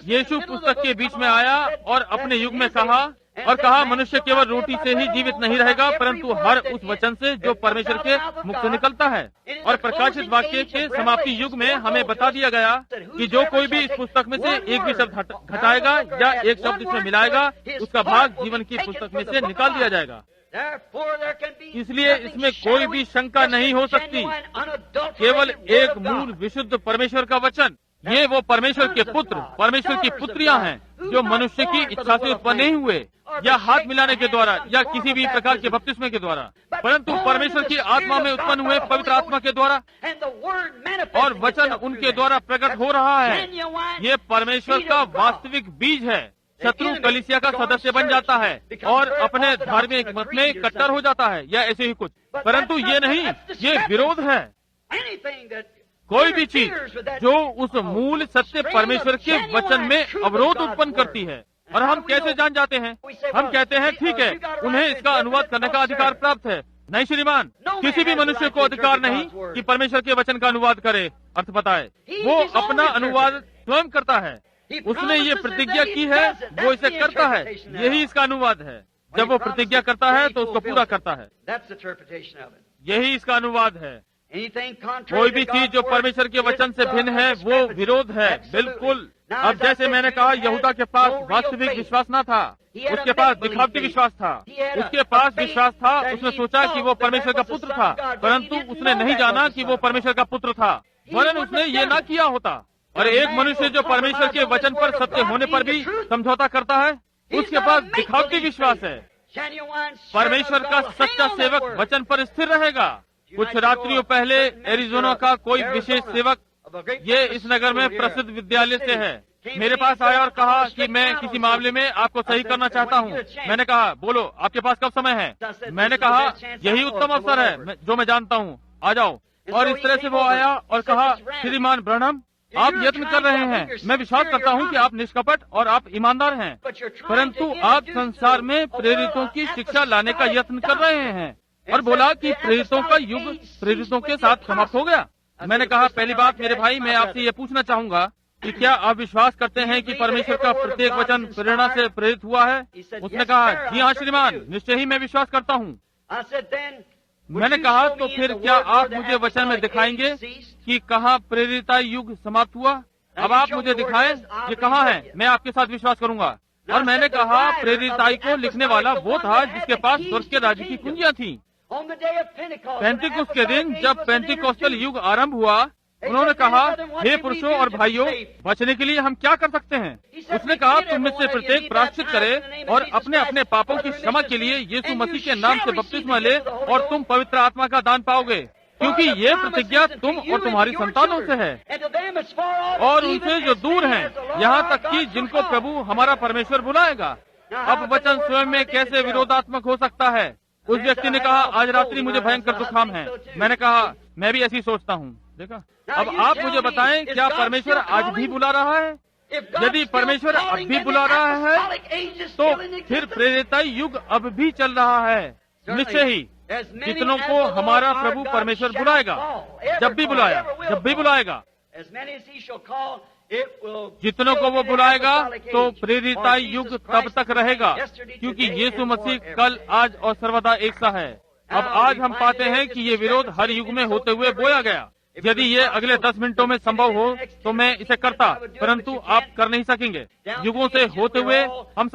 यीशु पुस्तक के बीच में आया और अपने युग में कहा, और कहा मनुष्य केवल रोटी से ही जीवित नहीं रहेगा, परंतु हर उस वचन से जो परमेश्वर के मुख से निकलता है। और प्रकाशित वाक्य के समाप्ति युग में हमें बता दिया गया कि जो कोई भी इस पुस्तक में से एक भी शब्द घटाएगा या एक शब्द इसमें मिलाएगा, उसका भाग जीवन की पुस्तक में से निकाल दिया जाएगा। इसलिए इसमें कोई भी शंका नहीं हो सकती। केवल एक मूल विशुद्ध परमेश्वर का वचन, ये वो परमेश्वर के पुत्र, परमेश्वर की पुत्रियां हैं जो मनुष्य की इच्छा से उत्पन्न नहीं हुए या हाथ मिलाने के द्वारा या किसी भी प्रकार के बपतिस्मे के द्वारा, परंतु परमेश्वर की आत्मा में उत्पन्न हुए पवित्र आत्मा के द्वारा, और वचन उनके द्वारा प्रकट हो रहा है। ये परमेश्वर का वास्तविक बीज है। शत्रु कलीसिया का सदस्य बन जाता है और अपने धार्मिक मत में कट्टर हो जाता है या ऐसे ही कुछ, परंतु ये नहीं, ये विरोध है। कोई भी चीज जो उस मूल सत्य परमेश्वर के वचन में अवरोध उत्पन्न करती है। और हम कैसे जान जाते हैं? हम कहते हैं ठीक है, उन्हें इसका अनुवाद करने का अधिकार प्राप्त है। नहीं श्रीमान, किसी भी मनुष्य को अधिकार नहीं कि परमेश्वर के वचन का अनुवाद करे, अर्थ बताए। वो अपना अनुवाद स्वयं करता है। उसने ये प्रतिज्ञा की है, वो इसे करता है। यही इसका अनुवाद है। जब वो प्रतिज्ञा करता है तो उसको पूरा करता है। यही इसका अनुवाद है। कोई भी चीज जो परमेश्वर के वचन से भिन्न है वो विरोध है, बिल्कुल। अब जैसे मैंने कहा, यहूदा के पास वास्तविक विश्वास न था, उसके पास दिखावटी विश्वास था। उसके पास विश्वास था, उसने सोचा कि वो परमेश्वर का पुत्र था, परंतु उसने नहीं जाना कि वो परमेश्वर का पुत्र था, वरन उसने ये ना किया होता। और एक मनुष्य जो परमेश्वर के वचन पर सत्य होने पर भी समझौता करता है, उसके पास दिखावटी विश्वास है। परमेश्वर का सच्चा सेवक वचन पर स्थिर रहेगा। कुछ रात्रियों पहले एरिजोना का कोई विशेष सेवक, ये इस नगर में प्रसिद्ध विद्यालय से है, मेरे पास आया और कहा कि मैं किसी मामले में आपको सही करना चाहता हूँ। मैंने कहा बोलो, आपके पास कब समय है? मैंने कहा यही उत्तम अवसर है जो मैं जानता हूँ, आ जाओ। और इस तरह से वो आया और कहा, श्रीमान ब्रनहम, आप यत्न कर रहे हैं, मैं विश्वास करता हूँ कि आप निष्कपट और आप ईमानदार हैं, परंतु आप संसार में प्रेरितों की शिक्षा लाने का यत्न कर रहे हैं। और बोला कि प्रेरितों का युग प्रेरितों के साथ समाप्त हो गया। मैंने कहा, पहली बात मेरे भाई, मैं आपसे ये पूछना चाहूंगा कि क्या आप विश्वास करते हैं कि परमेश्वर का प्रत्येक वचन प्रेरणा से प्रेरित हुआ है? उसने कहा, जी हाँ श्रीमान, निश्चय ही मैं विश्वास करता हूँ। मैंने कहा, तो फिर क्या आप मुझे वचन में दिखाएंगे कि कहाँ प्रेरिता युग समाप्त हुआ? अब आप मुझे दिखाएं ये कहाँ है, मैं आपके साथ विश्वास करूंगा। और मैंने कहा, प्रेरिताई को लिखने वाला वो था जिसके पास स्वर्ग के राज्य की कुंजियां थी। पेंटिकुस्त के दिन जब पेंटिकोस्टल युग आरंभ हुआ, उन्होंने कहा, हे पुरुषों और भाइयों, बचने के लिए हम क्या कर सकते हैं? उसने कहा, तुम में से प्रत्येक प्रायश्चित करे और अपने अपने पापों की क्षमा के लिए यीशु मसीह के नाम से बपतिस्मा ले और तुम पवित्र आत्मा का दान पाओगे, क्योंकि ये प्रतिज्ञा तुम और तुम्हारी संतानों से है और उनसे जो दूर हैं, यहाँ तक कि जिनको प्रभु हमारा परमेश्वर बुलाएगा। अब वचन स्वयं में कैसे विरोधात्मक हो सकता है? उस व्यक्ति ने कहा, आज रात्रि मुझे भयंकर जुकाम है। मैंने कहा, मैं भी ऐसी सोचता हूँ। देखा, अब आप मुझे बताएं, क्या परमेश्वर आज भी बुला रहा है? यदि परमेश्वर अब भी बुला रहा है, तो फिर प्रेरिताई युग अब भी चल रहा है। निश्चय ही कितनों को हमारा प्रभु परमेश्वर बुलाएगा, जब भी बुलाएगा। जितनों को वो बुलाएगा, तो प्रेरिताई युग तब तक रहेगा, क्योंकि यीशु मसीह कल, आज और सर्वदा एक सा है। अब आज हम पाते हैं कि ये विरोध हर युग में होते हुए बोया गया। यदि ये अगले 10 मिनटों में संभव हो तो मैं इसे करता, परंतु आप कर नहीं सकेंगे। युगों से होते हुए हम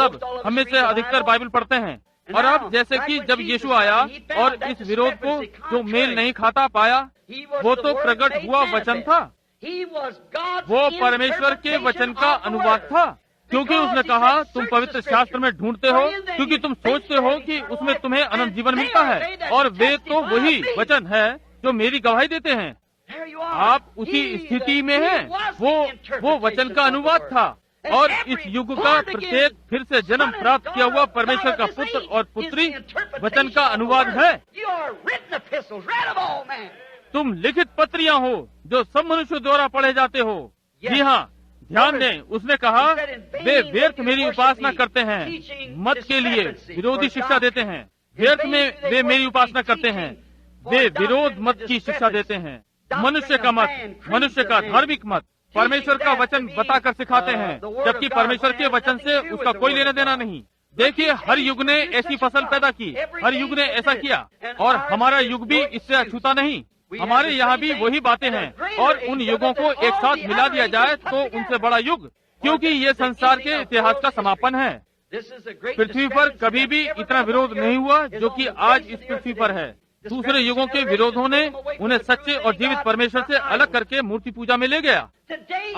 में से अधिकतर बाइबल पढ़ते हैं। और अब जैसे कि जब यीशु आया और इस विरोध को जो मेल नहीं खाता पाया, वो तो प्रकट हुआ वचन था, वो परमेश्वर के वचन का अनुवाद था, क्योंकि उसने कहा, तुम पवित्र शास्त्र में ढूंढते हो क्योंकि तुम सोचते हो कि उसमें तुम्हें अनंत जीवन मिलता है, और वे तो वही वचन है जो मेरी गवाही देते हैं। आप उसी स्थिति में हैं। वो वचन का अनुवाद था, और इस युग का प्रत्येक फिर से जन्म प्राप्त किया हुआ परमेश्वर का पुत्र और पुत्री वचन का अनुवाद है। तुम लिखित पत्रियां हो जो सब मनुष्यों द्वारा पढ़े जाते हो। जी हाँ, ध्यान दें, उसने कहा, वे व्यर्थ मेरी उपासना करते हैं, मत के लिए विरोधी शिक्षा देते हैं। व्यर्थ में वे मेरी उपासना करते हैं, वे विरोध मत की शिक्षा देते हैं। मनुष्य का मत, मनुष्य का धार्मिक मत, परमेश्वर का वचन बताकर सिखाते हैं, जबकि परमेश्वर के वचन से उसका कोई लेना देना नहीं। देखिए, हर युग ने ऐसी फसल पैदा की, हर युग ने ऐसा किया, और हमारा युग भी इससे अछूता नहीं। हमारे यहाँ भी वही बातें हैं, और उन युगों को एक साथ मिला दिया जाए तो उनसे बड़ा युग, क्योंकि ये संसार के इतिहास का समापन है। पृथ्वी पर कभी भी इतना विरोध नहीं हुआ जो कि आज इस पृथ्वी पर है। दूसरे युगों के विरोधों ने उन्हें सच्चे और जीवित परमेश्वर से अलग करके मूर्ति पूजा में ले गया।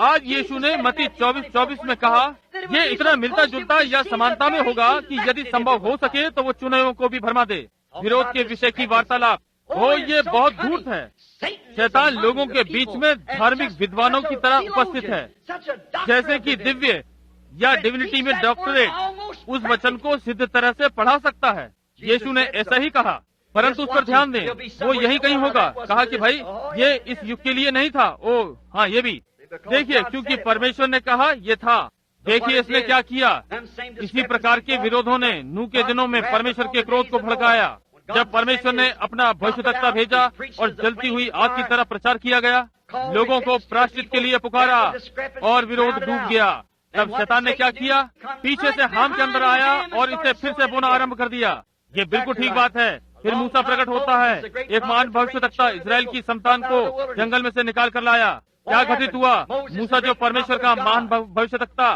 आज यीशु ने मत्ती 24:24 में कहा, ये इतना मिलता जुलता या समानता में होगा कि यदि संभव हो सके तो वो चुने हुओं को भी भरमा दे। विरोध के विषय की वार्तालाप, ये बहुत धूर्त है। शैतान लोगों के बीच में धार्मिक विद्वानों की तरह उपस्थित है, जैसे कि दिव्य या डिविनिटी में डॉक्टरेट उस वचन को सिद्ध तरह से पढ़ा सकता है। यीशु ने ऐसा ही कहा, परंतु उस पर ध्यान दें, वो यही कहीं होगा। कहा कि भाई ये इस युग के लिए नहीं था, हाँ ये भी देखिए, क्योंकि परमेश्वर ने कहा ये था। देखिए इसने क्या किया। इसी प्रकार के विरोधों ने नूह के दिनों में परमेश्वर के क्रोध को भड़काया। जब परमेश्वर ने अपना भविष्यद्वक्ता भेजा और जलती हुई आग की तरह प्रचार किया गया, लोगों को प्रायश्चित के लिए पुकारा और विरोध डूब गया। तब शैतान ने क्या किया, पीछे से हाम के अंदर आया और इसे फिर से बोना आरंभ कर दिया। ये बिल्कुल ठीक बात है। फिर मूसा प्रकट होता है, एक महान भविष्यद्वक्ता इजराइल की संतान को जंगल में से निकाल कर लाया। क्या घटित हुआ? मूसा जो परमेश्वर का महान भविष्यद्वक्ता,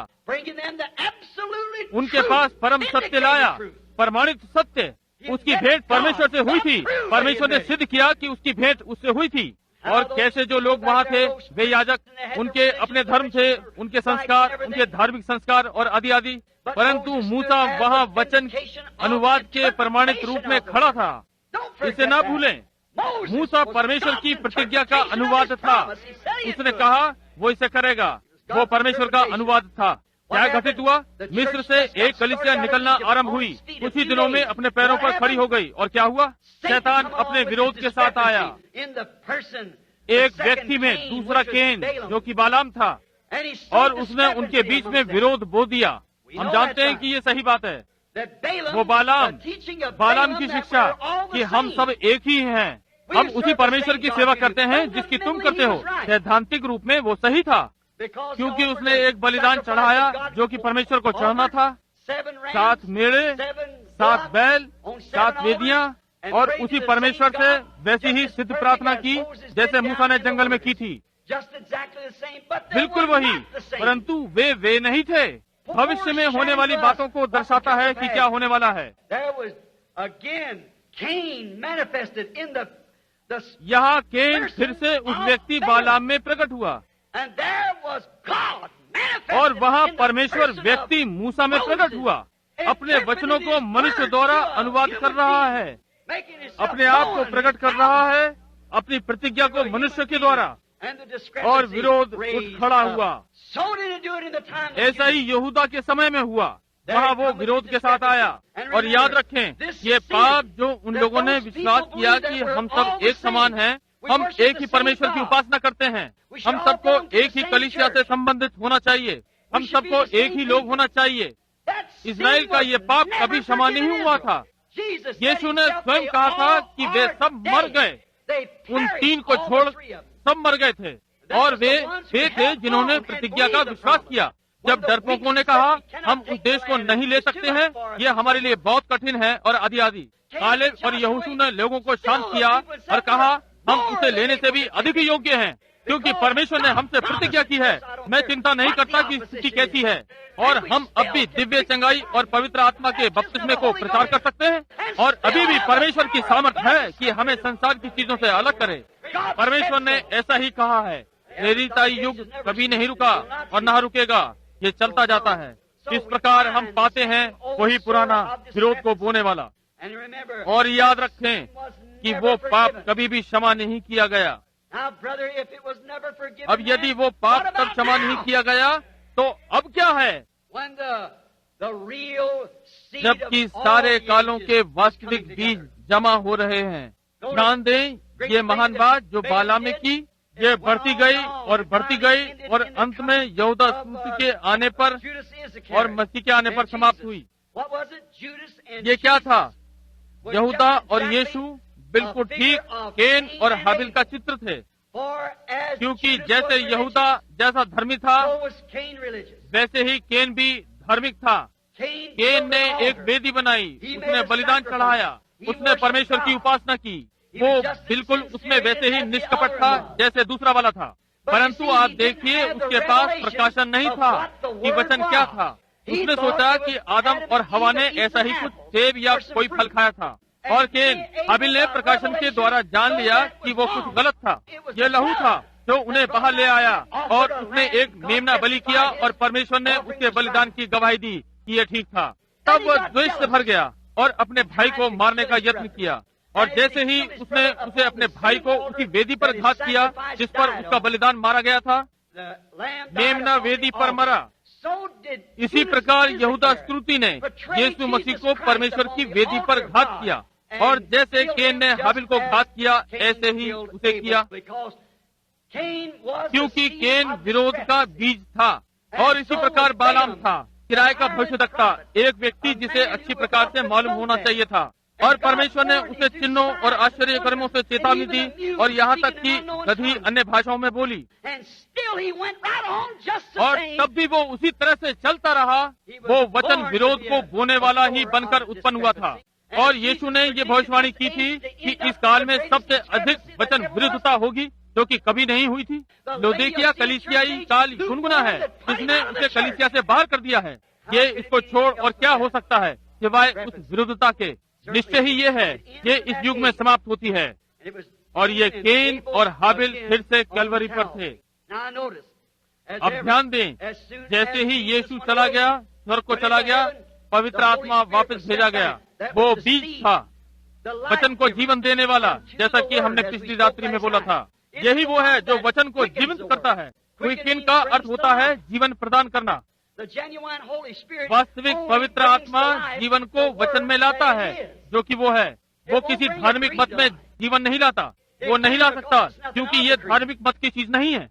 उनके पास परम सत्य लाया, प्रमाणित सत्य। उसकी भेंट परमेश्वर से हुई थी। परमेश्वर ने सिद्ध किया कि उसकी भेंट उससे हुई थी। और कैसे जो लोग वहाँ थे, वे याजक, उनके अपने धर्म थे, उनके संस्कार, उनके धार्मिक संस्कार और आदि आदि। परंतु मूसा वहाँ वचन अनुवाद के प्रमाणित रूप में खड़ा था। इसे न भूलें, मूसा परमेश्वर की प्रतिज्ञा का अनुवाद था। उसने कहा वो इसे करेगा, वो परमेश्वर का अनुवाद था। क्या घटित हुआ? मिस्र से एक कलीसिया निकलना आरंभ हुई। कुछ ही दिनों में अपने पैरों पर खड़ी हो गई। और क्या हुआ? शैतान अपने विरोध के साथ आया, एक व्यक्ति में, दूसरा केन जो कि बालाम था, और उसने उनके बीच में विरोध बो दिया। हम जानते हैं कि ये सही बात है। वो बालाम की शिक्षा कि हम सब एक ही हैं, हम उसी परमेश्वर की सेवा करते हैं जिसकी तुम करते हो। सैद्धांतिक रूप में वो सही था, क्योंकि उसने एक बलिदान चढ़ाया जो कि परमेश्वर को चढ़ाना था। 7 मेढ़े, 7 बैल, 7 वेदियां, और उसी परमेश्वर से वैसी ही सिद्ध प्रार्थना की जैसे मूसा ने जंगल में की थी। बिल्कुल वही, परंतु वे नहीं थे। भविष्य में होने वाली बातों को दर्शाता है कि क्या होने वाला है। यहाँ केन फिर से उस व्यक्ति बालाम में प्रकट हुआ, और वहाँ परमेश्वर व्यक्ति मूसा में प्रकट हुआ। अपने वचनों को मनुष्य द्वारा अनुवाद कर रहा है, अपने आप को प्रकट कर रहा है, अपनी प्रतिज्ञा को मनुष्य के द्वारा, और विरोध उठ खड़ा हुआ। ऐसा ही यहूदा के समय में हुआ। वहाँ वो विरोध के साथ आया। और याद रखें, ये पाप जो उन लोगों ने विश्वास किया कि हम सब एक समान हैं, हम एक ही परमेश्वर की उपासना करते हैं, हम सबको एक ही कलीसिया से संबंधित होना चाहिए, हम सबको एक ही लोग होना चाहिए। इस्राएल का ये पाप कभी क्षमा नहीं हुआ था। यीशु ने स्वयं कहा था कि वे सब मर गए। उन 3 को छोड़ सब मर गए थे, और वे थे जिन्होंने प्रतिज्ञा का विश्वास किया। जब डरपोकों ने कहा हम उस देश को नहीं ले सकते हैं, ये हमारे लिए बहुत कठिन है, और आदि आदि, कालेब और यहोशू ने लोगों को शांत किया और कहा हम उसे लेने से भी अधिक योग्य हैं, क्योंकि परमेश्वर ने हमसे प्रतिज्ञा की है। मैं चिंता नहीं करता कि स्थिति कैसी है, और हम अब भी दिव्य चंगाई और पवित्र आत्मा के बपतिस्मे को प्रचार कर सकते हैं, और अभी भी परमेश्वर की सामर्थ है कि हमें संसार की चीजों से अलग करे। परमेश्वर ने ऐसा ही कहा है। प्रेरिताई युग कभी नहीं रुका और न रुकेगा, ये चलता जाता है। इस प्रकार हम पाते हैं वही पुराना विरोध को बोने वाला। और याद रखें कि वो पाप कभी भी क्षमा नहीं किया गया। अब यदि वो पाप तब क्षमा नहीं किया गया, तो अब क्या है? जबकि सारे कालों के वास्तविक बीज जमा हो रहे हैं। ध्यान दें, ये महान बात जो बालाम ने की, ये बढ़ती गई और बढ़ती गई, और अंत में यहूदा के आने पर और मसीह के आने पर समाप्त हुई। ये क्या था? यहूदा और यीशु बिल्कुल ठीक केन और हाबिल का चित्र थे, क्योंकि जैसे यहूदा जैसा धर्मी था, वैसे ही केन भी धार्मिक था। केन ने एक वेदी बनाई, उसने बलिदान चढ़ाया, उसने परमेश्वर की उपासना की। वो बिल्कुल उसमें वैसे ही निष्कपट था जैसे दूसरा वाला था, परंतु आप देखिए उसके पास प्रकाशन नहीं था कि वचन क्या था। उसने सोचा कि आदम और हवा ने ऐसा ही कुछ सेब या कोई फल खाया था, और केन हाबिल ने प्रकाशन के द्वारा जान लिया कि वो कुछ गलत था। ये लहू था जो उन्हें बाहर ले आया, और उसने एक मेमना बलि किया और परमेश्वर ने उसके बलिदान की गवाही दी कि ये ठीक था। तब वह द्वेष से भर गया और अपने भाई को मारने का यत्न किया, और जैसे ही उसने उसे अपने भाई को उसी वेदी पर घात किया जिस पर उसका बलिदान मारा गया था, मेमना वेदी पर मरा। इसी प्रकार यहूदा स्क्रूती ने यीशु मसीह को परमेश्वर की वेदी पर घात किया, और जैसे केन ने हाबिल को घात किया ऐसे ही उसे किया, क्योंकि केन विरोध का बीज था। और इसी प्रकार बालाम था, किराए का भविष्यद्वक्ता, एक व्यक्ति जिसे अच्छी प्रकार से मालूम होना चाहिए था, और परमेश्वर ने उसे चिन्हों और आश्चर्य कर्मों से चेतावनी दी, और यहाँ तक कि गधी अन्य भाषाओं में बोली, और तब भी वो उसी तरह से चलता रहा। वो वचन विरोध को बोने वाला ही बनकर उत्पन्न हुआ था, और यीशु ने ये भविष्यवाणी की थी कि इस काल में सबसे अधिक वचन विरुद्धता होगी जो कि कभी नहीं हुई थी। लौदीकिया कलीसियाई काल गुनगुना है, इसने उसे कलीसिया से बाहर कर दिया है। ये इसको छोड़ और क्या हो सकता है सिवाय उस विरुद्धता के। निश्चय ही ये है, ये इस युग में समाप्त होती है, और ये केन और हाबिल फिर से कैलवरी पर थे। अब ध्यान दें, जैसे ही यीशु चला गया, स्वर्ग को चला गया, पवित्र आत्मा वापस भेजा गया। वो बीज था, वचन को जीवन देने वाला, जैसा कि हमने पिछली रात्रि में बोला था। यही वो है जो वचन को जीवित करता है। क्विकन का अर्थ होता है जीवन प्रदान करना। वास्तविक पवित्र आत्मा जीवन को वचन में लाता है, जो कि वो है। वो किसी धार्मिक मत में जीवन नहीं लाता, वो नहीं ला सकता, क्योंकि ये धार्मिक मत की चीज नहीं है।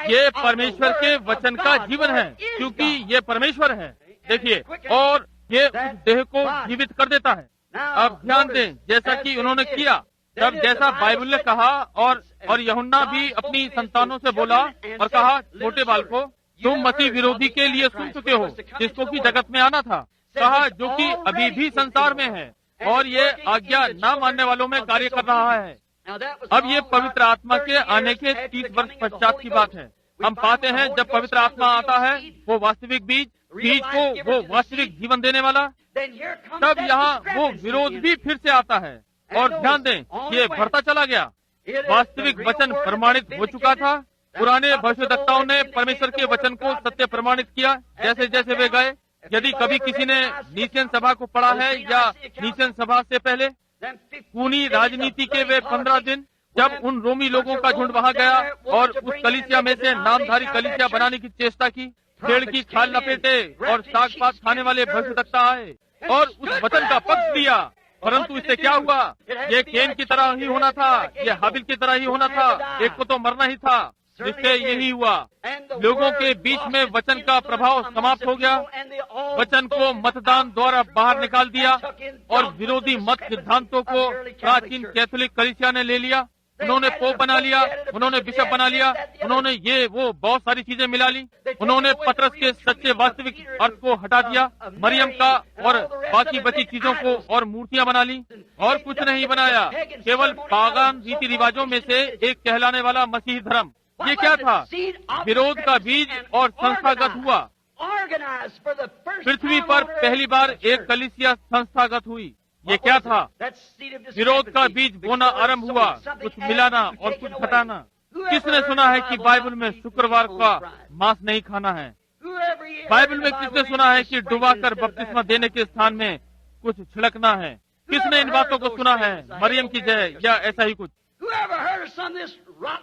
ये परमेश्वर के वचन का जीवन है, क्योंकि ये परमेश्वर है। देखिए, और ये उस देह को जीवित कर देता है। अब ध्यान दें, जैसा कि उन्होंने किया, तब जैसा बाइबल ने कहा, और यूहन्ना भी अपनी संतानों से बोला और कहा, छोटे बालकों, तुम मसीह विरोधी के लिए सुन चुके हो, जिसको कि जगत में आना था, कहा जो कि अभी भी संसार में है, और ये आज्ञा न मानने वालों में कार्य कर रहा है। अब ये पवित्र आत्मा के आने के 30 वर्ष पश्चात की बात है। हम पाते हैं जब पवित्र आत्मा आता है, वो वास्तविक बीज को वो वास्तविक जीवन देने वाला, तब यहाँ वो विरोध भी फिर से आता है। और ध्यान दें, ये बढ़ता चला गया। वास्तविक वचन प्रमाणित हो चुका था। पुराने भविष्यद्वक्ताओं ने परमेश्वर के वचन को सत्य प्रमाणित किया जैसे जैसे वे गए। यदि कभी किसी ने नीसियन सभा को पढ़ा है या नीसियन सभा से पहले खूनी राजनीति के वे 15 दिन, जब उन रोमी लोगों का झुंड वहां गया और उस कलीसिया में से नामधारी कलीसिया बनाने की चेष्टा की, पेड़ की खाल लपेटे और साग पात खाने वाले भविष्यद्वक्ता आए और उस वचन का पक्ष दिया, परंतु इससे क्या हुआ? ये केन की तरह ही होना था, ये हाबिल की तरह ही होना था, एक को तो मरना ही था। जिससे यही हुआ, लोगों के बीच में वचन का प्रभाव समाप्त हो गया। वचन को मतदान द्वारा बाहर निकाल दिया और विरोधी मत सिद्धांतों को प्राचीन कैथोलिक कलीसिया ने ले लिया। उन्होंने पोप बना लिया, उन्होंने बिशप बना लिया, उन्होंने ये वो बहुत सारी चीजें मिला ली। उन्होंने पतरस के सच्चे वास्तविक अर्थ को हटा दिया, मरियम का और बाकी बची चीजों को, और मूर्तियां बना ली, और कुछ नहीं बनाया, केवल पागन रीति रिवाजों में से एक कहलाने वाला मसीही धर्म। ये क्या था? विरोध का बीज और संस्थागत हुआ। पृथ्वी पर पहली बार एक कलीसिया संस्थागत हुई। ये क्या था? विरोध का बीज बोना आरंभ हुआ, कुछ मिलाना और कुछ घटाना। किसने सुना है कि बाइबल में शुक्रवार का मांस नहीं खाना है? बाइबल में किसने सुना है कि डुबाकर बपतिस्मा देने के स्थान में कुछ छिड़कना है? किसने इन बातों को सुना है? मरियम की जय या ऐसा ही कुछ?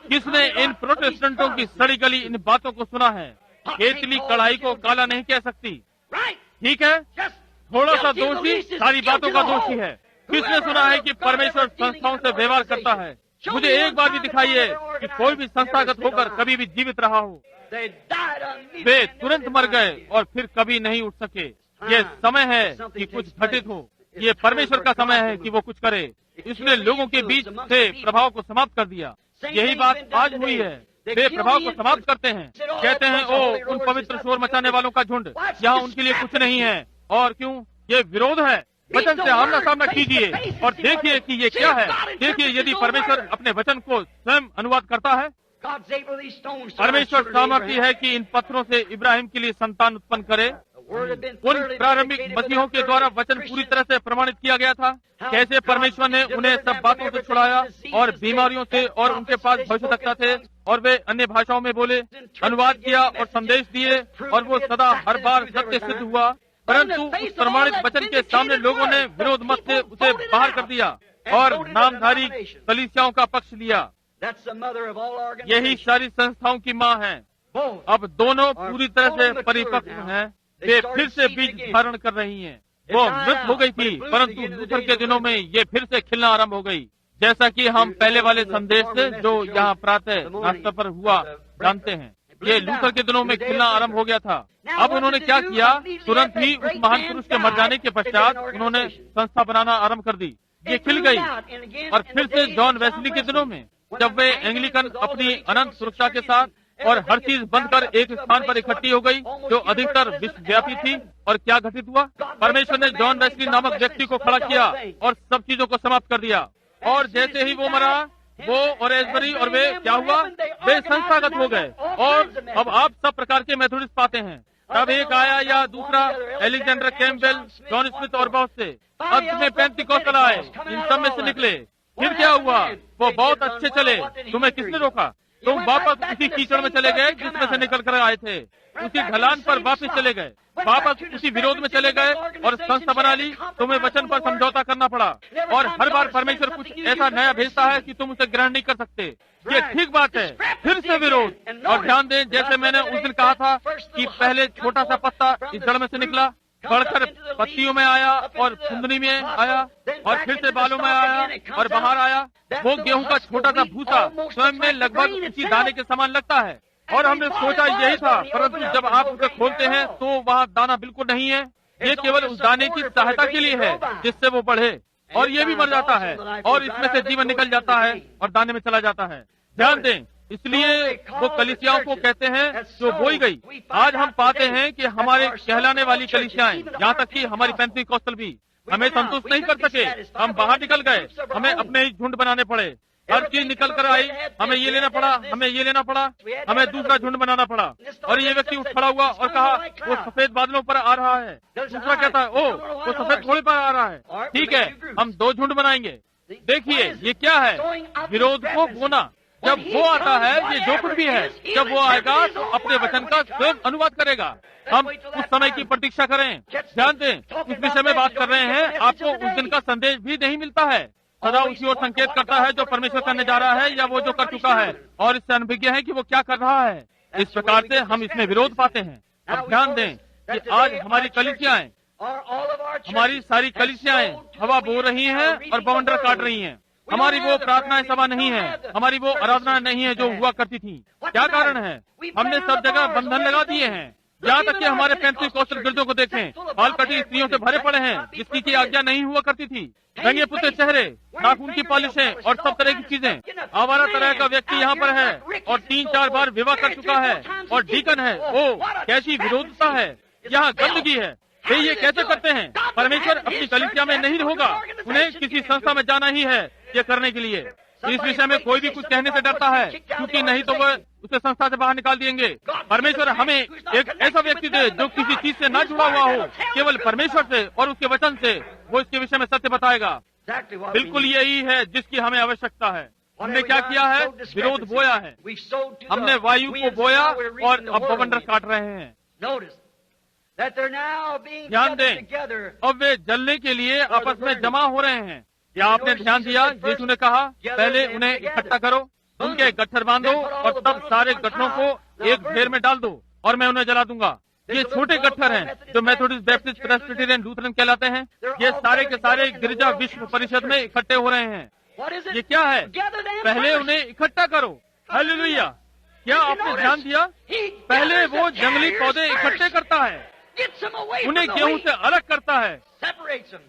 किसने इन प्रोटेस्टेंटों की सड़ी गली इन बातों को सुना है? केतली कढ़ाई को काला नहीं कह सकती। ठीक है, थोड़ा सा दोषी सारी बातों का दोषी है। किसने सुना है कि परमेश्वर संस्थाओं से व्यवहार करता है? मुझे एक बार भी दिखाइए कि कोई भी संस्थागत होकर कभी भी जीवित रहा हो। वे तुरंत मर गए और फिर कभी नहीं उठ सके। ये समय है कि कुछ घटित हो। ये परमेश्वर का समय है कि वो कुछ करे। इसने लोगों के बीच से प्रभाव को समाप्त कर दिया। यही बात आज हुई है। वे प्रभाव को समाप्त करते हैं। कहते हैं ओ उन पवित्र शोर मचाने वालों का झुंड, यहाँ उनके लिए कुछ नहीं है। और क्यों? ये विरोध है। वचन से आमना सामना कीजिए और देखिए कि ये क्या है। देखिए, यदि परमेश्वर अपने वचन को स्वयं अनुवाद करता है, परमेश्वर सामर्थ्य है कि इन पत्थरों से इब्राहिम के लिए संतान उत्पन्न करे। उन प्रारंभिक मसीहों के द्वारा वचन पूरी तरह से प्रमाणित किया गया था। कैसे परमेश्वर ने उन्हें सब बातों से छुड़ाया और बीमारियों से, और उनके पास भविष्यवक्ता थे और वे अन्य भाषाओं में बोले, अनुवाद किया और संदेश दिए, और वो सदा हर बार सत्य सिद्ध हुआ। परंतु उस प्रमाणित वचन के सामने लोगों ने विरोध मत से उसे बाहर कर दिया और नामधारी कलीसियाओं का पक्ष लिया। यही सारी संस्थाओं की माँ है। अब दोनों पूरी तरह से परिपक्व हैं। वे फिर से बीज धारण कर रही हैं। वो मृत हो गई थी, परंतु लूथर के दिनों में ये फिर से खिलना आरंभ हो गई। जैसा कि हम पहले वाले संदेश से जो यहाँ प्रातः नाश्ता पर हुआ जानते हैं, ये लूथर के दिनों में खिलना आरंभ हो गया था। अब उन्होंने क्या किया? तुरंत ही उस महान पुरुष के मर जाने के पश्चात उन्होंने संस्था बनाना आरंभ कर दी। ये खिल गई। और फिर से जॉन वेस्ली के दिनों में, जब वे एंग्लिकन अपनी अनंत सुरक्षा के साथ और हर चीज बंद कर एक स्थान पर इकट्ठी हो गई जो अधिकतर विश्वव्यापी थी, और क्या घटित हुआ? परमेश्वर ने जॉन वेस्ली नामक व्यक्ति को खड़ा किया और सब चीजों को समाप्त कर दिया। और जैसे ही वो मरा, वो और एस्बरी और वे क्या हुआ? वे संस्थागत हो गए। और अब आप सब प्रकार के मेथोडिस्ट पाते हैं। तब एक आया या दूसरा, एलेक्जेंडर कैम्पबेल, जॉन स्मिथ और बहुत से। अंत में पेंटिकॉस्टल आए, इन सब में से निकले। फिर क्या हुआ? वो बहुत अच्छे चले। तुम्हें किसने रोका? तुम वापस उसी कीचड़ में चले गए जिसमें से निकल कर आए थे। उसी ढलान पर वापस चले गए, वापस उसी विरोध में चले गए और संस्था बना ली। तुम्हें वचन पर समझौता करना पड़ा, और हर बार परमेश्वर कुछ ऐसा नया भेजता है कि तुम उसे ग्रहण नहीं कर सकते। ये ठीक बात है। फिर से विरोध। और ध्यान दें, जैसे मैंने उस दिन कहा था कि पहले छोटा सा पत्ता इस जड़ में से निकला, बढ़कर पत्तियों में आया और कुंदनी में आया, और फिर से बालों में आया और बाहर आया। वो गेहूं का छोटा सा भूसा स्वयं में लगभग उसी दाने के समान लगता है। और हमने सोचा यही था, परंतु जब आप उसे खोलते हैं तो वहाँ दाना बिल्कुल नहीं है। ये केवल उस दाने की सहायता के लिए है जिससे वो बढ़े, और ये भी मर जाता है और इसमें से जीवन निकल जाता है और दाने में चला जाता है। ध्यान दें, इसलिए वो कलीसियाओं को कहते हैं जो बोई गई। आज हम पाते हैं कि हमारे कहलाने वाली कलीसियाएं, यहाँ तक कि हमारी पेंटिकॉस्टल भी हमें संतुष्ट नहीं कर सके। हम बाहर निकल गए, हमें अपने ही झुंड बनाने पड़े। हर चीज निकल कर आई, हमें ये लेना पड़ा, हमें ये लेना पड़ा, हमें दूसरा झुंड बनाना पड़ा। और ये व्यक्ति उठ खड़ा हुआ और कहा वो सफेद बादलों पर आ रहा है। दूसरा कहता है ओ वो सफेद घोड़े पर आ रहा है। ठीक है, हम दो झुंड बनाएंगे। देखिए ये क्या है? विरोध को बोना। जब वो आता है, ये जो कुछ भी है, जब वो आएगा तो अपने वचन का स्वयं अनुवाद करेगा। हम उस समय की प्रतीक्षा करें। ध्यान दें, इस विषय में बात कर रहे हैं। आपको उस दिन का संदेश भी नहीं मिलता है। सदा उसी ओर संकेत करता है जो परमेश्वर करने जा रहा है या वो जो कर चुका है, और इससे अनभिज्ञ है कि वो क्या कर रहा है। इस प्रकार से हम इसमें विरोध पाते हैं। अब ध्यान दें कि आज हमारी कलीसियाएं, हमारी सारी कलीसियाएं हवा बो रही हैं और बवंडर काट रही हैं। हमारी वो प्रार्थनाएं सभा नहीं है, हमारी वो आराधना नहीं है जो हुआ करती थी। क्या कारण है? हमने सब जगह बंधन लगा दिए हैं। यहाँ तक कि हमारे पेंटिकॉस्टल गिरजों को देखें, बाल कटी स्त्रियों से भरे पड़े हैं जिसकी की आज्ञा नहीं हुआ करती थी। रंगे पुते चेहरे, नाखून की पॉलिशें और सब तरह की चीजें। आवारा तरह का व्यक्ति यहाँ पर है और 3-4 बार विवाह कर चुका है और डीकन है। ओ कैसी विरोधता है! यहाँ गंदगी है। वे ये कैसे करते हैं? परमेश्वर अपनी कलीसिया में नहीं होगा, उन्हें किसी संस्था में जाना ही है ये करने के लिए। इस विषय में कोई भी कुछ कहने से डरता है, क्योंकि नहीं तो वह उसे संस्था से बाहर निकाल देंगे। परमेश्वर हमें एक ऐसा व्यक्ति दे जो किसी चीज से न जुड़ा हुआ हो, केवल परमेश्वर से और उसके वचन से वो इसके विषय में सत्य बताएगा। बिल्कुल यही है जिसकी हमें आवश्यकता है। हमने क्या किया है? विरोध बोया है। हमने वायु को बोया और अब बवंडर काट रहे हैं। ध्यान दें, अब वे जलने के लिए आपस में जमा हो रहे हैं। क्या आपने ध्यान दिया? यीशु ने कहा पहले उन्हें इकट्ठा करो, उनके गट्ठर बांधो और तब सारे गट्ठरों को एक ढेर में डाल दो और मैं उन्हें जला दूंगा। ये छोटे गट्ठर हैं जो मेथोडिस्ट, बैप्टिस्ट, प्रेस्बिटेरियन, लूथरन कहलाते हैं। ये सारे के सारे गिरजा विश्व परिषद में इकट्ठे हो रहे हैं। ये क्या है? पहले उन्हें इकट्ठा करो। हालेलुया! क्या आपने ध्यान दिया? पहले वो जंगली पौधे इकट्ठे करता है, उन्हें गेहूं से अलग करता है,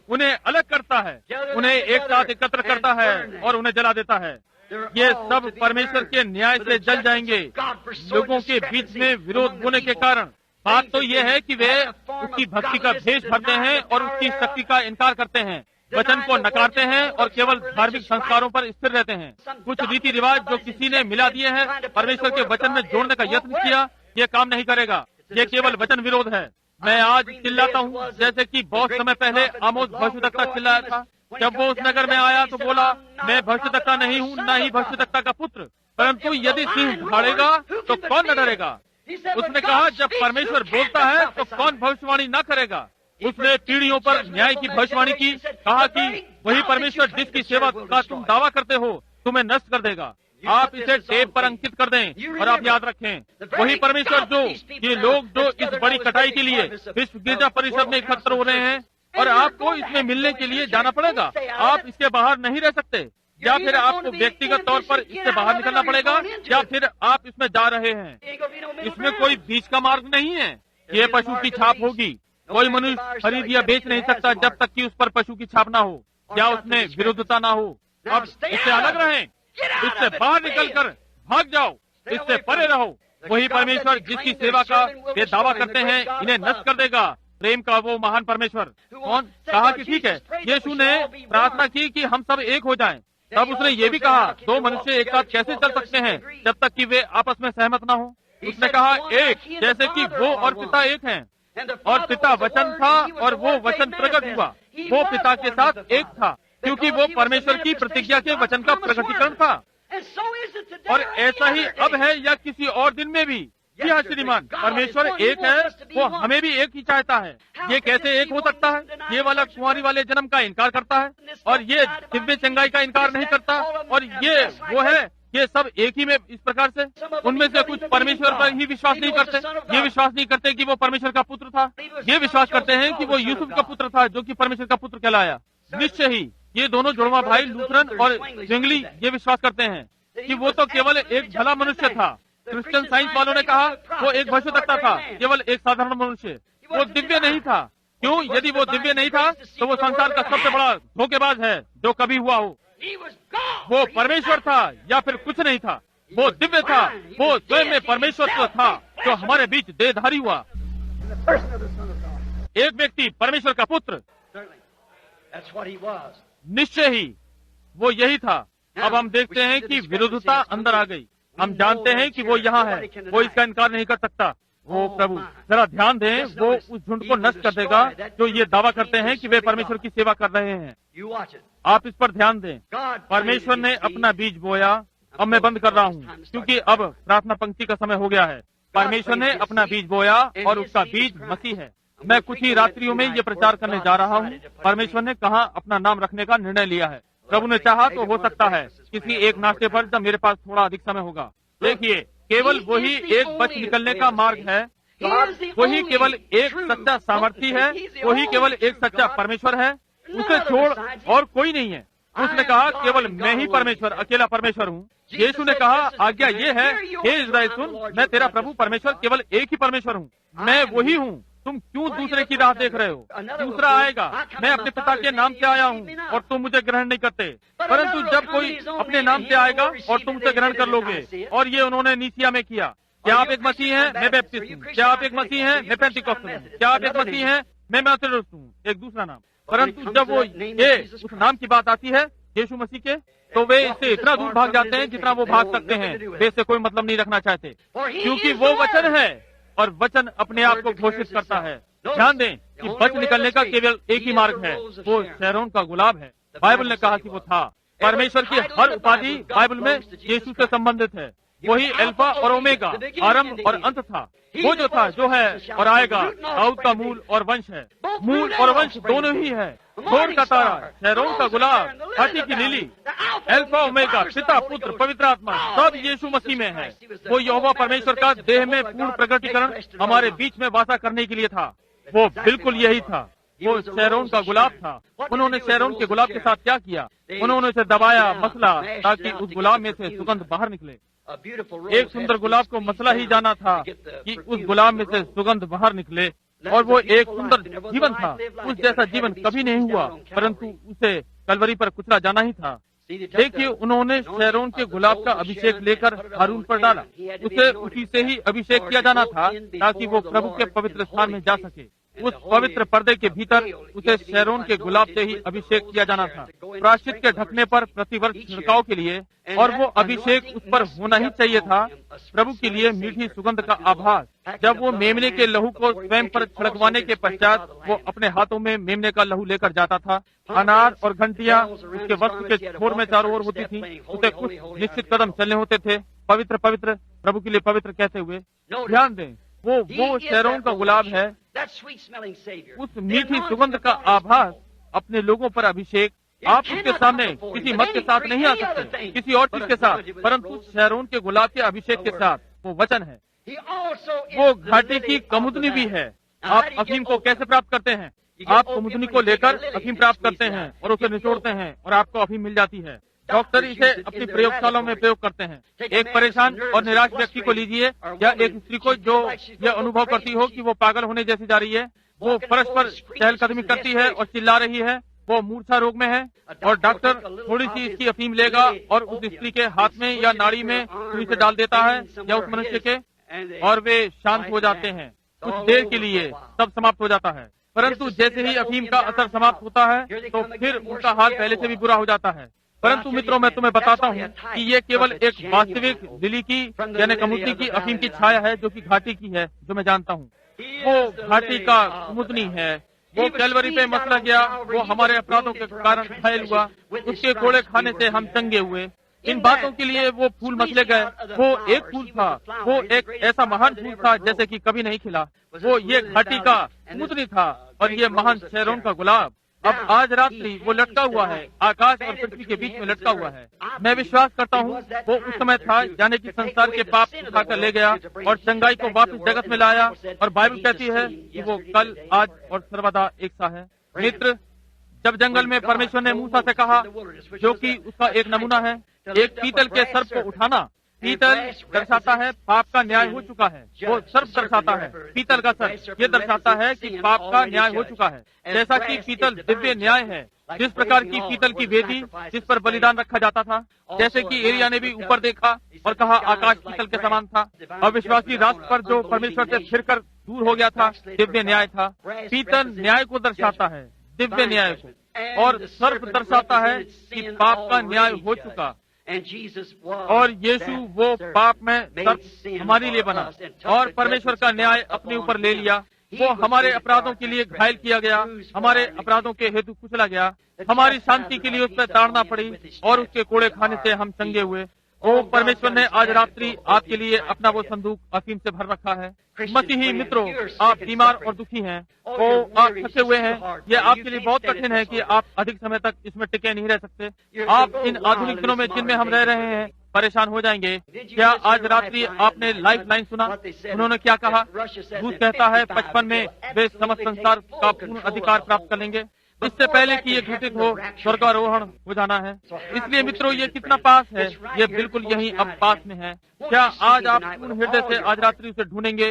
उन्हें अलग करता है, उन्हें एक साथ एकत्र करता है और उन्हें जला देता है। ये सब परमेश्वर के न्याय से जल जाएंगे लोगों के बीच में विरोध होने के कारण। बात तो ये है कि वे उसकी भक्ति का भेष भरते हैं और उसकी शक्ति का इनकार करते हैं, वचन को नकारते हैं और केवल धार्मिक संस्कारों पर स्थिर रहते हैं। कुछ रीति रिवाज जो किसी ने मिला दिए हैं, परमेश्वर के वचन में जोड़ने का यत्न किया, ये काम नहीं करेगा। ये केवल वचन विरोध है। मैं आज चिल्लाता हूँ जैसे कि बहुत समय पहले आमोस भविष्यद्वक्ता चिल्लाया था। जब वो उस नगर में आया तो बोला, मैं भविष्यद्वक्ता नहीं हूँ, न ही भविष्यद्वक्ता का पुत्र, परंतु यदि सिंह भाड़ेगा तो कौन न डरेगा। उसने कहा, जब परमेश्वर बोलता है तो कौन भविष्यवाणी न करेगा। उसने पीढ़ियों पर न्याय की भविष्यवाणी की, कहा कि वही परमेश्वर जिसकी सेवा का तुम दावा करते हो तुम्हें नष्ट कर देगा। आप इसे टेप पर अंकित कर दें और आप याद रखें, वही परमेश्वर जो ये लोग जो इस बड़ी कटाई के लिए विश्व गिरजा परिषद में एकत्र हो रहे हैं, और आपको इसमें मिलने के लिए जाना पड़ेगा। आप इसके बाहर नहीं रह सकते, या फिर आपको व्यक्तिगत तौर पर इससे बाहर निकलना पड़ेगा, या फिर आप इसमें जा रहे हैं। इसमें कोई बीच का मार्ग नहीं है। ये पशु की छाप होगी। कोई मनुष्य खरीद या बेच नहीं सकता जब तक कि उस पर पशु की छाप ना हो या उसमें विरुद्धता ना हो। अब इससे अलग रहें, इससे बाहर निकलकर भाग जाओ, इससे परे रहो। वही परमेश्वर जिसकी सेवा का ये दावा करते हैं, इन्हें नष्ट कर देगा। प्रेम का वो महान परमेश्वर कौन? कहा कि ठीक है, यीशु ने प्रार्थना की कि हम सब एक हो जाएं। तब उसने ये भी कहा, दो मनुष्य एक साथ कैसे चल सकते हैं जब तक कि वे आपस में सहमत ना हो। उसने कहा, एक जैसे कि वो और पिता एक हैं, और पिता वचन था और वो वचन प्रकट हुआ। वो पिता के साथ एक था, क्योंकि वो परमेश्वर की प्रतिज्ञा के वचन का प्रकटीकरण था। और ऐसा ही अब है या किसी और दिन में भी। यह श्रीमान परमेश्वर एक है, वो हमें भी एक ही चाहता है। ये कैसे एक हो सकता है? ये वाला कुंवारी वाले जन्म का इनकार करता है और ये दिव्य चंगाई का इनकार नहीं करता, और ये वो है, ये सब एक ही में इस प्रकार से। उनमें से कुछ परमेश्वर पर ही विश्वास नहीं करते। ये विश्वास नहीं करते कि वो परमेश्वर का पुत्र था। ये विश्वास करते हैं कि वो यूसुफ का पुत्र था, जो कि परमेश्वर का पुत्र कहलाया। निश्चय ही ये दोनों जुड़वा भाई लूथरन और जंगली ये विश्वास करते हैं कि वो तो केवल एक भला मनुष्य था। क्रिश्चियन साइंस वालों ने कहा वो एक भविष्यद्वक्ता था, केवल एक साधारण मनुष्य। वो दिव्य नहीं था। क्यों? यदि वो दिव्य नहीं था तो वो संसार का सबसे बड़ा धोखेबाज है जो कभी हुआ हो। वो परमेश्वर था या फिर कुछ नहीं था। वो दिव्य था। वो स्वयं में परमेश्वर था जो हमारे बीच देहधारी हुआ। एक व्यक्ति परमेश्वर का पुत्र, निश्चय ही वो यही था। अब हम देखते हैं कि विरोधता अंदर आ गई। हम जानते हैं कि वो यहाँ है, वो इसका इनकार नहीं कर सकता। वो प्रभु जरा ध्यान दें, वो उस झुंड को नष्ट कर देगा जो ये दावा करते हैं कि वे परमेश्वर की सेवा कर रहे हैं। आप इस पर ध्यान दें। परमेश्वर ने अपना बीज बोया। अब मैं बंद कर रहा हूँ क्योंकि अब प्रार्थना पंक्ति का समय हो गया है। परमेश्वर ने अपना बीज बोया और उसका बीज मसीह है। मैं कुछ ही रात्रियों में ये प्रचार करने जा रहा हूँ। परमेश्वर ने कहाँ अपना नाम रखने का निर्णय लिया है। प्रभु ने चाहा तो हो सकता है किसी एक नाश्ते पर जब मेरे पास थोड़ा अधिक समय होगा। देखिए, केवल वही एक बच निकलने का मार्ग है। वही केवल एक सच्चा सामर्थी है। वही केवल एक सच्चा परमेश्वर है। उसे छोड़ और कोई नहीं है। उसने कहा केवल मैं ही परमेश्वर, अकेला परमेश्वर हूँ। यीशु ने कहा आज्ञा ये है, हे इस्राएल सुन, मैं तेरा प्रभु परमेश्वर केवल एक ही परमेश्वर हूँ। मैं वही हूँ। तुम क्यों दूसरे की राह देख रहे हो? दूसरा आएगा। मैं अपने पिता के नाम से आया हूँ और तुम मुझे ग्रहण नहीं करते, परंतु जब कोई अपने नाम से आएगा और तुम उसे ग्रहण कर लोगे। और ये उन्होंने नीसिया में किया। क्या आप एक मसीह हैं? मैं बैप्टिस्ट हूँ। क्या आप एक मसीह हैं? मैं पेंटिकॉस्टल हूँ। क्या आप एक मसीह हैं? मैं मेथोडिस्ट हूँ। एक दूसरा नाम। परंतु जब वो ये उस नाम की बात आती है यीशु मसीह के, तो वे इससे इतना दूर भाग जाते हैं जितना वो भाग सकते हैं। वे इससे कोई मतलब नहीं रखना चाहते, क्योंकि वो वचन है और वचन अपने आप को घोषित करता है। ध्यान दें कि बच निकलने का केवल एक ही मार्ग है, वो शैरोन का गुलाब है। बाइबल ने कहा कि वो था। परमेश्वर की हर उपाधि बाइबल में यीशु से संबंधित है। वही अल्फा और ओमेगा, आरंभ और अंत था। वो जो था, जो है और आएगा, दाऊद का मूल और वंश है। मूल और वंश दोनों ही है। भोर का तारा, शैरोन का गुलाब, हाथी की लिली, अल्फा ओमेगा, पिता पुत्र पवित्र आत्मा, सब यीशु मसीह में है। वो यहोवा परमेश्वर का देह में पूर्ण प्रकटीकरण हमारे बीच में वासा करने के लिए था। वो बिल्कुल यही था। वो शैरोन का गुलाब था। उन्होंने शैरोन के गुलाब के साथ क्या किया? उन्होंने उसे दबाया, मसला, ताकि उस गुलाब में से सुगंध बाहर निकले। एक सुंदर गुलाब को मसला ही जाना था कि उस गुलाब में से सुगंध बाहर निकले, और वो एक सुंदर जीवन था। उस जैसा जीवन कभी नहीं हुआ, परंतु उसे कलवरी पर कुचला जाना ही था। देखिए, उन्होंने शेरोन के गुलाब का अभिषेक लेकर हारून पर डाला। उसे उसी से ही अभिषेक किया जाना था ताकि वो प्रभु के पवित्र स्थान में जा सके। उस पवित्र पर्दे के भीतर उसे शेरोन के गुलाब से ही अभिषेक किया जाना था, प्रायश्चित के ढकने पर प्रतिवर्ष छिड़काव के लिए, और वो अभिषेक उस पर होना ही चाहिए था, प्रभु के लिए मीठी सुगंध का आभास। जब वो मेमने के लहू को स्वयं पर छिड़कवाने के पश्चात वो अपने हाथों में मेमने का लहू लेकर जाता था। अनार और घंटियां उसके वस्त्र के छोर में चारों ओर होती थी। उसे कुछ निश्चित कदम चलने होते थे, पवित्र पवित्र, प्रभु के लिए पवित्र कहते हुए। ध्यान दें, वो शेरोन का गुलाब है, उस मीठी सुगंध का आभास, अपने लोगों पर अभिषेक। आप उसके सामने किसी मत के साथ नहीं आ सकते, किसी और चीज के साथ, परंतु शेरोन के गुलाब के अभिषेक के साथ। वो वचन है, वो घाटी की कमुदनी भी है। आप अफीम को कैसे प्राप्त करते हैं? आप कमुदनी को लेकर अफीम प्राप्त करते हैं और उसे निचोड़ते हैं और आपको अफीम मिल जाती है। डॉक्टर इसे अपनी प्रयोगशालाओं में प्रयोग करते हैं। एक परेशान और निराश व्यक्ति को लीजिए, या एक स्त्री को जो यह अनुभव करती हो कि वो पागल होने जैसी जा रही है, वो फर्श पर चहलकदमी करती है और चिल्ला रही है, वो मूर्छा रोग में है, और डॉक्टर थोड़ी सी इसकी अफीम लेगा और उस स्त्री के हाथ में या नाड़ी में सुई से डाल देता है, या उस मनुष्य के, और वे शांत हो जाते हैं कुछ देर के लिए, सब समाप्त हो जाता है। परंतु जैसे ही अफीम का असर समाप्त होता है तो फिर उनका हाल पहले से भी बुरा हो जाता है। परंतु मित्रों, मैं तुम्हें बताता हूँ कि ये केवल एक वास्तविक लिली की यानी कमुदनी की अफीम की छाया है, जो कि घाटी की है, जो मैं जानता हूँ। वो घाटी का कमुदनी है। वो कैलवरी पे मसला गया, वो हमारे अपराधों के कारण घायल हुआ, उसके कोड़े खाने से हम चंगे हुए। इन बातों के लिए वो फूल मसले गए। वो एक फूल था, वो एक ऐसा महान फूल था जैसे कि कभी नहीं खिला। वो ये घाटी का कमुदनी था और ये महान शेरोन का गुलाब। अब आज रात्रि वो लटका हुआ है, आकाश और पृथ्वी के बीच में लटका हुआ है। मैं विश्वास करता हूँ वो उस समय था यानी कि संसार के पाप उठाकर ले गया और चंगाई को वापस जगत में लाया। और बाइबल कहती है कि वो कल, आज और सर्वदा एक सा है। मित्र, जब जंगल में परमेश्वर ने मूसा से कहा, जो कि उसका एक नमूना है, एक पीतल के सर्प को उठाना। पीतल दर्शाता है पाप का न्याय हो चुका है। वो सर्प दर्शाता है, पीतल का सर्प ये दर्शाता है कि पाप का न्याय हो चुका है। जैसा कि पीतल दिव्य न्याय है, जिस प्रकार की पीतल की वेदी जिस पर बलिदान रखा जाता था, जैसे कि एलिया ने भी ऊपर देखा और कहा आकाश पीतल के समान था। अविश्वासी राष्ट्र पर जो परमेश्वर से फिरकर दूर हो गया था, दिव्य न्याय था। पीतल न्याय को दर्शाता है, दिव्य न्याय को, और सर्प दर्शाता है कि पाप का न्याय हो चुका। और यीशु वो पाप में सर्प हमारे लिए बना और परमेश्वर का न्याय अपने ऊपर ले लिया। वो हमारे अपराधों के लिए घायल किया गया, हमारे अपराधों के हेतु कुचला गया, हमारी शांति के लिए उस पर ताड़ना पड़ी और उसके कोड़े खाने से हम चंगे हुए। ओ परमेश्वर ने आज रात्रि आपके लिए अपना वो संदूक अफीम से भर रखा है। मसीही मित्रों, आप बीमार और दुखी हैं, ओ आप थके हुए हैं। ये आपके लिए बहुत कठिन है कि आप अधिक समय तक इसमें टिके नहीं रह सकते। आप इन आधुनिक दिनों में जिनमें हम रह रहे हैं परेशान हो जाएंगे। क्या आज रात्रि आपने लाइफ लाइन सुना? उन्होंने क्या कहा? रूस कहता है 55 में वे समस्त संसार का पूर्ण अधिकार प्राप्त कर लेंगे। इससे पहले कि ये घटित हो, स्वर्गारोहण हो जाना है। इसलिए मित्रों, ये कितना पास है, ये बिल्कुल यही अब पास में है। क्या आज आप पूर्ण हृदय से आज रात्रि उसे ढूंढेंगे?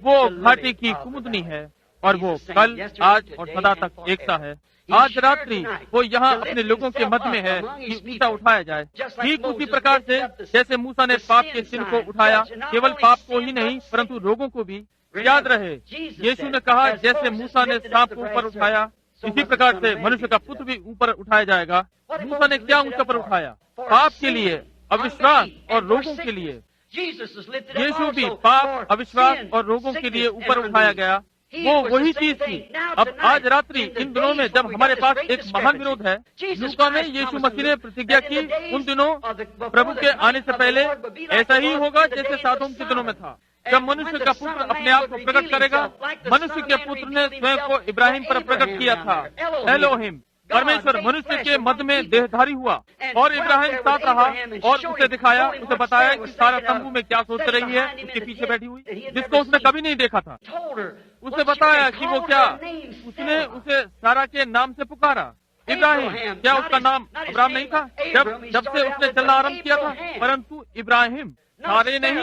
वो घाटी की कुमुदनी है और वो कल, आज और सदा तक एक सा है। आज रात्रि वो यहाँ अपने लोगों के मध्य में है कि ऊंचा उठाया जाए। ठीक उसी प्रकार से जैसे मूसा ने पाप के चिन्ह को उठाया, केवल पाप को ही नहीं परंतु रोगों को भी। याद रहे, यीशु ने कहा जैसे मूसा ने सांप को ऊपर उठाया, इसी प्रकार से मनुष्य का पुत्र भी ऊपर उठाया जाएगा। मूसा ने क्या ऊंचा पर उठाया? पाप के लिए, अविश्वास और रोगों के लिए। यीशु भी पाप, अविश्वास और रोगों के लिए ऊपर उठाया गया। वो वही चीज थी। अब आज रात्रि इन दिनों में जब हमारे पास एक महान विरोध है, लूका में यीशु मसीह ने प्रतिज्ञा की, उन दिनों प्रभु के आने से पहले ऐसा ही होगा जैसे सादोम के दिनों में था। जब मनुष्य का पुत्र अपने आप को प्रकट करेगा, मनुष्य के पुत्र ने स्वयं को इब्राहिम पर प्रकट किया था। एलोहिम, परमेश्वर मनुष्य के मध्य में देहधारी हुआ और इब्राहिम साथ रहा और उसे दिखाया, उसे बताया कि सारा तंबू में क्या सोच रही है उसके पीछे बैठी हुई, जिसको उसने कभी नहीं देखा था। उसे बताया कि वो क्या, उसने उसे सारा के नाम से पुकारा। इब्राहिम, क्या उसका नाम अब्राहम नहीं था जब से उसने चलना आरंभ किया था? परंतु इब्राहिम, सारे नहीं,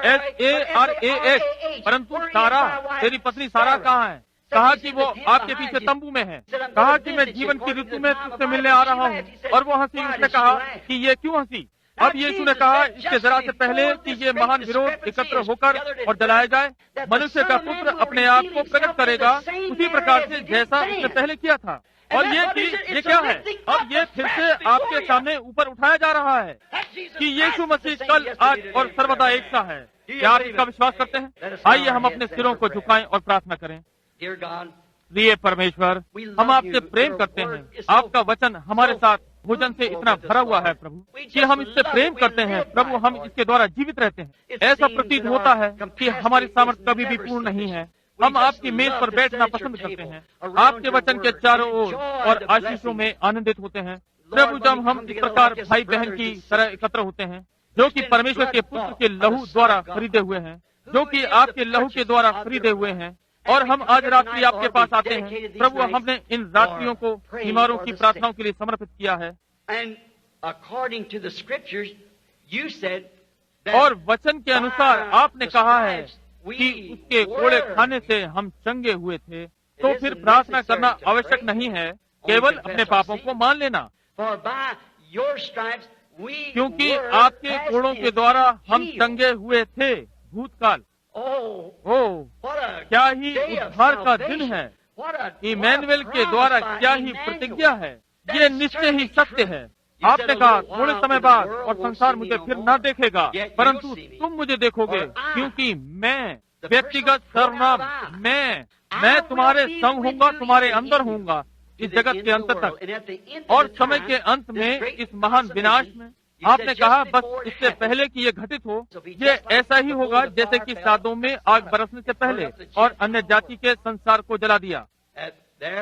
SARAH, परंतु सारा, तेरी पत्नी सारा कहाँ है? कहा कि वो आपके पीछे तंबू में है। कहा कि मैं जीवन की ऋतु में तुझसे मिलने आ रहा हूँ, और वो हंसी। उसने कहा कि ये क्यों हंसी? अब यीशु ने कहा इसके जरा से पहले कि ये महान विरोध एकत्र होकर और जलाया जाए, मनुष्य का पुत्र अपने आप को प्रकट करेगा उसी प्रकार से जैसा उसने पहले किया था। और ये क्या है? अब ये फिर से आपके सामने ऊपर उठाया जा रहा है कि यीशु मसीह कल, आज और सर्वदा एक सा है। क्या आप इसका विश्वास करते हैं? आइए हम अपने सिरों को झुकाएं और प्रार्थना करें। प्रिय परमेश्वर, हम आपसे प्रेम करते हैं। आपका वचन हमारे साथ भोजन से इतना भरा हुआ है प्रभु कि हम इससे प्रेम करते हैं। प्रभु, हम इसके द्वारा जीवित रहते हैं। ऐसा प्रतीत होता है कि हमारी सामर्थ्य कभी भी पूर्ण नहीं है। हम आपकी मेज पर बैठना पसंद करते हैं, आपके वचन के चारों ओर और आशीषों में आनंदित होते हैं। प्रभु, जब हम इस प्रकार भाई बहन की तरह एकत्र होते हैं, जो कि परमेश्वर के पुत्र के लहू द्वारा खरीदे हुए हैं, जो कि आपके लहू के द्वारा खरीदे हुए हैं, और हम आज रात्रि आपके पास आते हैं प्रभु, हमने इन रात्रियों को बीमारों की प्रार्थनाओं के लिए समर्पित किया है। और वचन के अनुसार आपने कहा है कि उसके कोड़े खाने से हम चंगे हुए थे। तो फिर प्रार्थना करना आवश्यक नहीं है, केवल अपने पापों को मान लेना, क्योंकि आपके कोड़ों के द्वारा हम चंगे हुए थे। भूतकाल, क्या ही उद्धार का दिन है। इमैनुएल के द्वारा क्या ही प्रतिज्ञा है। ये निश्चय ही सत्य है। आपने कहा थोड़े समय बाद और संसार मुझे फिर न देखेगा, परंतु तुम मुझे देखोगे, क्योंकि मैं व्यक्तिगत सर्वनाम मैं तुम्हारे संग होऊंगा, तुम्हारे अंदर होऊंगा इस जगत के अंत तक। और समय के अंत में, इस महान विनाश में, आपने कहा बस इससे पहले कि ये घटित हो, ये ऐसा ही होगा जैसे कि सादों में आग बरसने से पहले और अन्य जाति के संसार को जला दिया।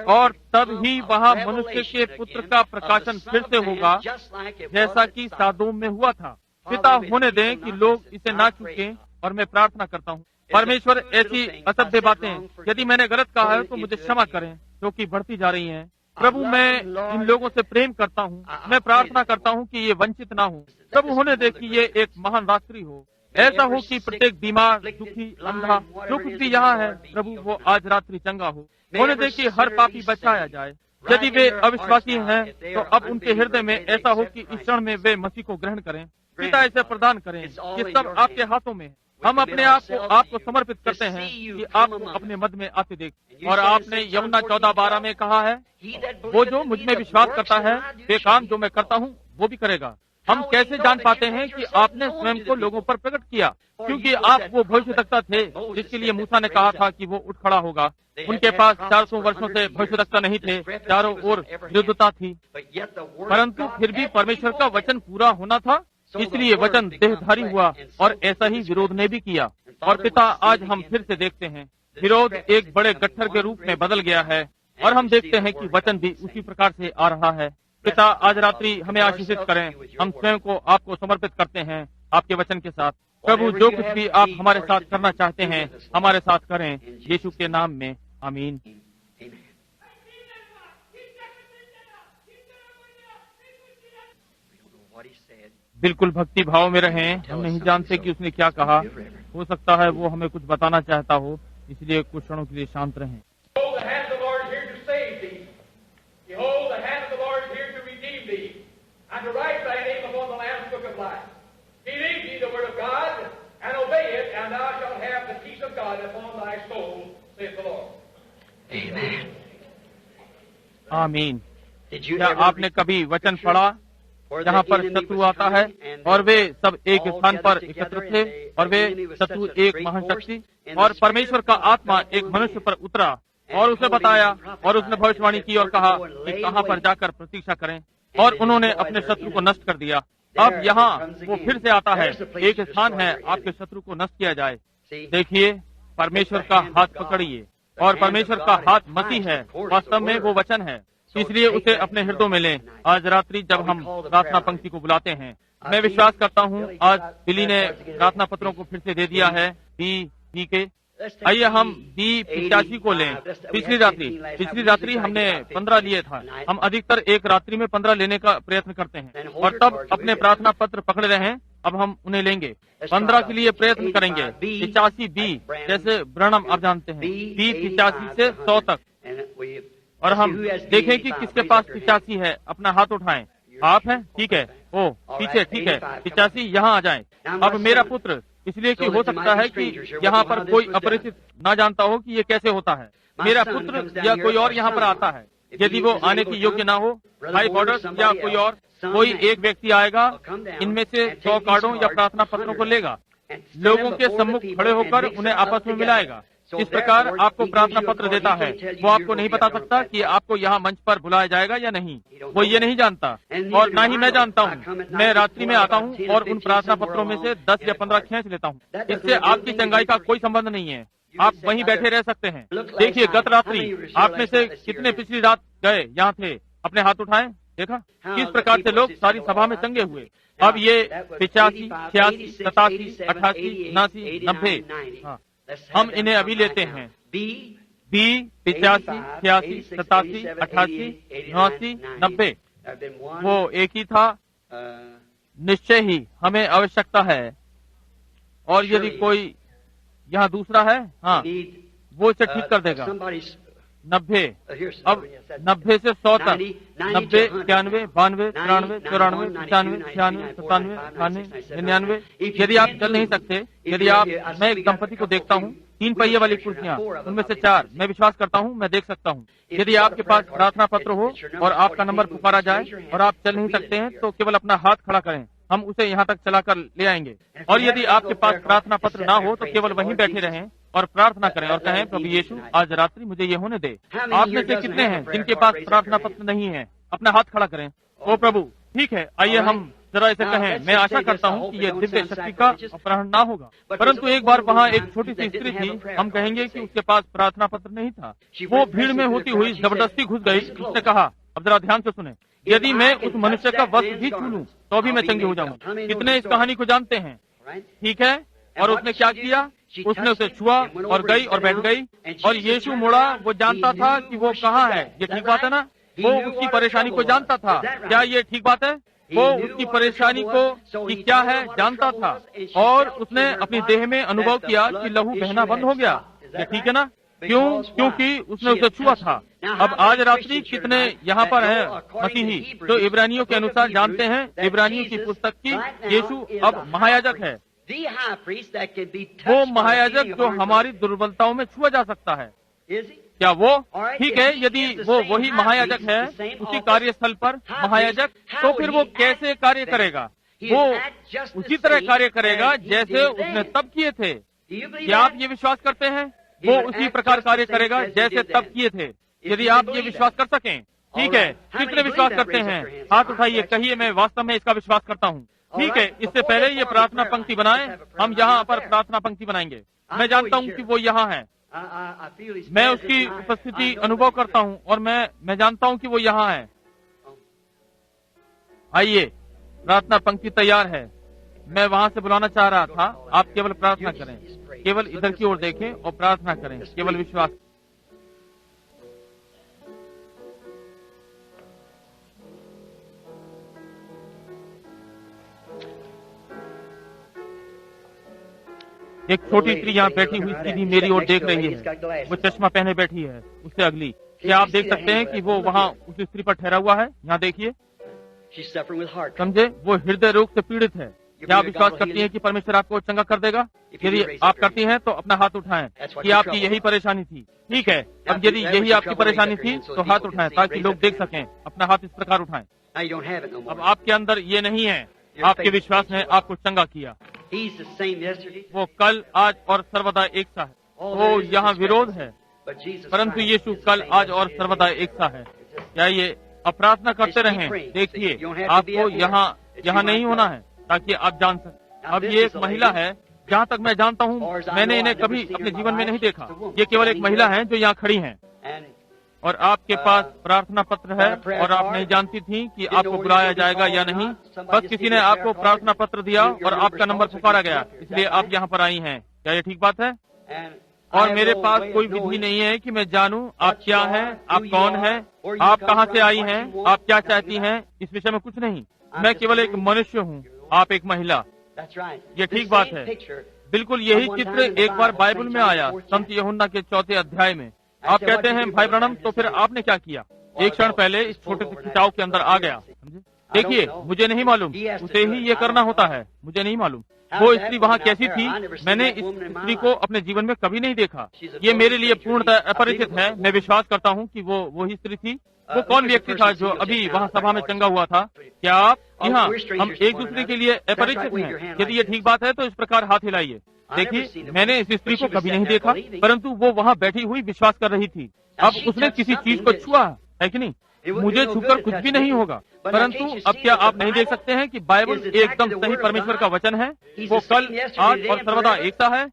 और तब ही वहाँ मनुष्य के पुत्र का प्रकाशन फिर से होगा, जैसा कि सादोम में हुआ था। पिता होने दें कि लोग इसे ना चूकें। और मैं प्रार्थना करता हूँ परमेश्वर, ऐसी असभ्य बातें यदि मैंने गलत कहा है तो मुझे क्षमा करें, जो कि बढ़ती जा रही हैं। प्रभु, मैं इन लोगों से प्रेम करता हूँ। मैं प्रार्थना करता हूँ कि ये वंचित ना हो। प्रभु, होने दे कि ये एक महान रात्रि हो। ऐसा हो कि प्रत्येक बीमार, दुखी, अंधा, जो कुछ भी यहाँ है प्रभु, वो आज रात्रि चंगा हो। होने दे कि हर पापी बचाया जाए। यदि वे अविश्वासी हैं तो अब उनके हृदय में ऐसा हो कि इस क्षण में वे मसीह को ग्रहण करें। पिता, ऐसे प्रदान करें। ये सब आपके हाथों में। हम अपने आप को आपको समर्पित करते हैं कि आप अपने मध्य में आते देख। और आपने यमुना 14:12 में कहा है, वो जो मुझ में विश्वास करता है वे काम जो मैं करता हूँ वो भी करेगा। हम कैसे जान पाते हैं कि आपने स्वयं को लोगों पर प्रकट किया? क्योंकि आप वो भविष्यद्वक्ता थे जिसके लिए मूसा ने कहा था कि वो उठ खड़ा होगा। उनके पास 400 वर्षों से भविष्यद्वक्ता नहीं थे, चारों ओर विरुद्धता थी, परंतु फिर भी परमेश्वर का वचन पूरा होना था, इसलिए वचन देहधारी हुआ और ऐसा ही विरोध ने भी किया। और पिता, आज हम फिर से देखते हैं विरोध एक बड़े गट्ठर के रूप में बदल गया है, और हम देखते हैं कि वचन भी उसी प्रकार से आ रहा है। पिता, आज रात्रि हमें आशीषित करें। हम स्वयं को आपको समर्पित करते हैं आपके वचन के साथ। प्रभु, जो कुछ भी आप हमारे साथ करना चाहते हैं हमारे साथ करें, यीशु के नाम में, आमीन। बिल्कुल भक्ति भाव में रहें। हम नहीं जानते कि उसने क्या कहा। हो सकता है वो हमें कुछ बताना चाहता हो, इसलिए कुछ क्षणों के लिए शांत रहें। आमीन। क्या आपने कभी वचन पढ़ा जहाँ पर शत्रु आता है और वे सब एक स्थान पर एकत्र थे, और वे शत्रु एक महाशक्ति और परमेश्वर का आत्मा एक मनुष्य पर उतरा और उसे बताया, और उसने भविष्यवाणी की और कहा कि कहाँ पर जाकर प्रतीक्षा करें, और उन्होंने अपने शत्रु को नष्ट कर दिया। अब यहाँ वो फिर से आता है, एक स्थान है आपके शत्रु को नष्ट किया जाए। देखिए, परमेश्वर का हाथ पकड़िए, और परमेश्वर का हाथ मसीह है, वास्तव में वो वचन है, इसलिए उसे अपने हृदय में लें। आज रात्रि जब हम प्रार्थना पंक्ति को बुलाते हैं, मैं विश्वास करता हूँ आज बिली ने प्रार्थना पत्रों को फिर से दे दिया है, पी के आइए हम B85 को लें। पिछली रात्रि हमने 15 लिए था। हम अधिकतर एक रात्रि में 15 लेने का प्रयत्न करते हैं और तब अपने प्रार्थना पत्र पकड़े रहें। अब हम उन्हें लेंगे। 15 के लिए प्रयत्न करेंगे। 85 B जैसे ब्रनम आप जानते हैं, B85 से 100 तक। और हम देखें कि किसके पास 85 है। अपना हाथ उठाएं। आप हैं? ठीक है। ओ पीछे, ठीक है। 85 यहाँ आ जाएं। अब मेरा पुत्र, इसलिए कि हो सकता है कि यहाँ पर कोई अपरिचित ना जानता हो कि ये कैसे होता है। मेरा पुत्र या कोई और यहाँ पर आता है, यदि वो आने की योग्य ना हो, भाई बॉर्डर या कोई एक व्यक्ति आएगा, इनमें से 100 कार्डों या प्रार्थना पत्रों को लेगा, लोगों के सम्मुख खड़े होकर उन्हें आपस में मिलाएगा। इस प्रकार आपको प्रार्थना पत्र देता है। वो आपको नहीं बता सकता कि आपको यहाँ मंच पर बुलाया जाएगा या नहीं। वो ये नहीं जानता और ना ही मैं जानता हूँ। मैं रात्रि में आता हूँ और उन प्रार्थना पत्रों में से 10 या 15 खींच लेता हूँ। इससे आपकी चंगाई का कोई संबंध नहीं है। आप वहीं बैठे रह सकते हैं। देखिए, गत रात्रि आप में से कितने पिछली रात गए यहाँ थे? अपने हाथ उठाएं। देखा किस प्रकार से लोग सारी सभा में चंगे हुए। अब ये 85, 86, 87, 88, 89, 90। हाँ, हम इन्हें अभी लेते हैं। B 85, 86, 87, 88, 89, 90। वो एक ही था। निश्चय ही हमें आवश्यकता है। और यदि कोई यहाँ दूसरा है, हाँ, वो इसे ठीक कर देगा। 90, अब 90 से 100 तक, 90, 91, 92, 93, 94, 95, 96, 97, 98, 99। यदि आप चल नहीं सकते, मैं एक दंपति को देखता हूँ, 3 पहिए वाली कुर्सियाँ, उनमें से 4 मैं विश्वास करता हूँ मैं देख सकता हूँ। यदि आपके पास प्रार्थना पत्र हो और आपका नंबर पुकारा जाए और आप चल नहीं सकते हैं, तो केवल अपना हाथ खड़ा करें, हम उसे यहाँ तक चलाकर ले आएंगे। और यदि आपके पास प्रार्थना पत्र ना हो तो केवल वहीं बैठे रहें और प्रार्थना करें और कहें, प्रभु यीशु, आज रात्रि मुझे ये होने दे। आप में से कितने हैं जिनके पास प्रार्थना पत्र नहीं है? अपना हाथ खड़ा करें। ओ प्रभु, ठीक है, आइए हम जरा इसे कहें। मैं आशा करता हूँ कि ये दिव्य शक्ति का अपहरण ना होगा, परंतु एक बार वहाँ एक छोटी सी स्त्री थी, हम कहेंगे कि उसके पास प्रार्थना पत्र नहीं था। वो भीड़ में होती हुई जबरदस्ती घुस गई। उसने कहा, अब जरा ध्यान से सुने, यदि मैं उस मनुष्य का वस्त्र भी छू लूं तो भी मैं चंगी हो जाऊंगा। कितने इस कहानी को जानते हैं? ठीक है। और उसने क्या किया? उसने उसे छुआ और गई और बैठ गई और यीशु मुड़ा। वो जानता था कि वो कहाँ है। ये ठीक बात है ना? वो उसकी परेशानी को जानता था। क्या ये ठीक बात है? वो उसकी परेशानी को कि क्या है जानता था और उसने अपनी देह में अनुभव किया कि लहू बहना बंद हो गया। ये ठीक है ना? क्यों? क्योंकि उसने उसे छुआ था। अब आज रात्रि कितने यहाँ पर हैं मसीही जो इब्रानियों के अनुसार जानते हैं, इब्रानियों की पुस्तक की, यीशु अब महायाजक है। वो महायाजक जो हमारी दुर्बलताओं में छुआ जा सकता है। क्या वो ठीक है? यदि वो वही महायाजक है उसी कार्यस्थल पर महायाजक, तो फिर वो कैसे कार्य करेगा? वो उसी तरह कार्य करेगा जैसे उसने तब किए थे। क्या आप ये विश्वास करते हैं? वो उसी प्रकार कार्य करेगा जैसे तब किए थे। यदि आप ये विश्वास कर सकें, ठीक है। कितने विश्वास करते हैं? हाथ उठाइए, कहिए, मैं वास्तव में इसका विश्वास करता हूँ। ठीक है। इससे पहले ये प्रार्थना पंक्ति बनाएं। हम यहाँ पर प्रार्थना पंक्ति बनाएंगे। मैं जानता हूँ कि वो यहाँ है। मैं उसकी उपस्थिति अनुभव करता हूँ और मैं जानता हूँ कि वो यहाँ है। आइए, प्रार्थना पंक्ति तैयार है। मैं वहाँ से बुलाना चाह रहा था। आप केवल प्रार्थना करें, केवल इधर की ओर देखें और प्रार्थना करें, केवल विश्वास। एक छोटी स्त्री यहाँ बैठी हुई सीधी मेरी ओर देख रही है। वो चश्मा पहने बैठी है। उससे अगली, क्या आप देख सकते हैं कि वो वहाँ उस स्त्री पर ठहरा हुआ है? यहाँ देखिए, समझे, वो हृदय रोग से पीड़ित है। क्या आप विश्वास करती हैं कि परमेश्वर आपको चंगा कर देगा? यदि आप करती हैं तो अपना हाथ उठाएं कि आपकी यही परेशानी थी। ठीक है। अब यदि यही आपकी परेशानी थी तो हाथ उठाएं ताकि लोग देख सकें। अपना हाथ इस प्रकार उठाएं। अब आपके अंदर ये नहीं है। आपके विश्वास ने आपको चंगा किया। वो कल, आज और सर्वदा एक सा है। वो यहाँ विरोध है, परंतु यीशु कल, आज और सर्वदा एक सा है। क्या ये प्रार्थना करते रहें? देखिए, आपको यहाँ नहीं होना है ताकि आप जान सकें। अब ये एक महिला है, जहाँ तक मैं जानता हूँ, मैंने इन्हें कभी अपने जीवन में नहीं देखा। ये केवल एक महिला है जो यहाँ खड़ी है और आपके पास प्रार्थना पत्र है और आप नहीं जानती थी कि आपको बुलाया जाएगा या नहीं। बस किसी ने आपको प्रार्थना पत्र दिया और आपका नंबर पुकारा गया, इसलिए आप यहाँ पर आई हैं। क्या ये ठीक बात है? और मेरे पास कोई विधि नहीं है कि मैं जानूं आप क्या हैं, आप कौन हैं, आप कहाँ से आई हैं, आप क्या चाहती हैं, इस विषय में कुछ नहीं। मैं केवल एक मनुष्य हूँ, आप एक महिला। ये ठीक बात है। बिल्कुल यही चित्र एक बार बाइबल में आया, संत यूहन्ना के 4 अध्याय में। आप कहते हैं भाई ब्रैनम, तो फिर आपने क्या किया? एक क्षण पहले इस छोटे से खिंचाव के अंदर आ गया। देखिए, मुझे नहीं मालूम, उसे ही ये करना होता है, मुझे नहीं मालूम। वो स्त्री वहाँ कैसी थी, मैंने इस स्त्री को अपने जीवन में कभी नहीं देखा। ये मेरे लिए पूर्णतः अपरिचित है। मैं विश्वास करता हूँ कि वो ही स्त्री थी। वो कौन व्यक्ति था जो अभी वहाँ सभा में चंगा हुआ था? क्या आप? जी हाँ, हम एक दूसरे के लिए अपरिचित हैं। यदि ये ठीक बात है तो इस प्रकार हाथ हिलाइए। देखिए, मैंने इस स्त्री को कभी नहीं देखा, परंतु वो वहाँ बैठी हुई विश्वास कर रही थी। अब उसने किसी चीज को छुआ है कि नहीं? मुझे छूकर कुछ भी नहीं होगा। परंतु अब क्या आप नहीं देख सकते हैं कि बाइबल एकदम सही परमेश्वर का वचन है? वो कल, आज और सर्वदा एकता है।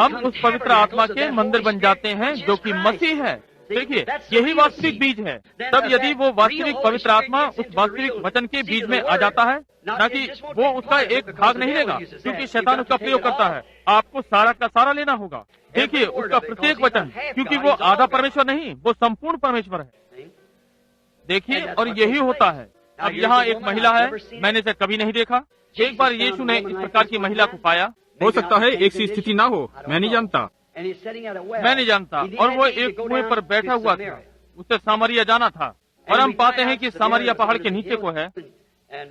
हम उस पवित्र आत्मा के मंदिर बन जाते हैं जो कि मसीह है। देखिए, यही वास्तविक बीज है। तब यदि वो वास्तविक पवित्र आत्मा उस वास्तविक वचन के बीज में आ जाता है, न कि वो उसका एक भाग नहीं लेगा, क्योंकि शैतान उसका प्रयोग करता है। आपको सारा का सारा लेना होगा। देखिए, उसका प्रत्येक वचन, क्योंकि वो आधा परमेश्वर नहीं, वो संपूर्ण परमेश्वर है। देखिए, और यही होता है। अब यहाँ एक महिला है, मैंने इसे कभी नहीं देखा। एक बार यीशु ने इस प्रकार की महिला को पाया। हो सकता है एक सी स्थिति ना हो, मैं नहीं जानता। और वो एक कुएं पर बैठा हुआ था। उसे सामरिया जाना था, और हम पाते हैं कि सामरिया पहाड़ के नीचे को है,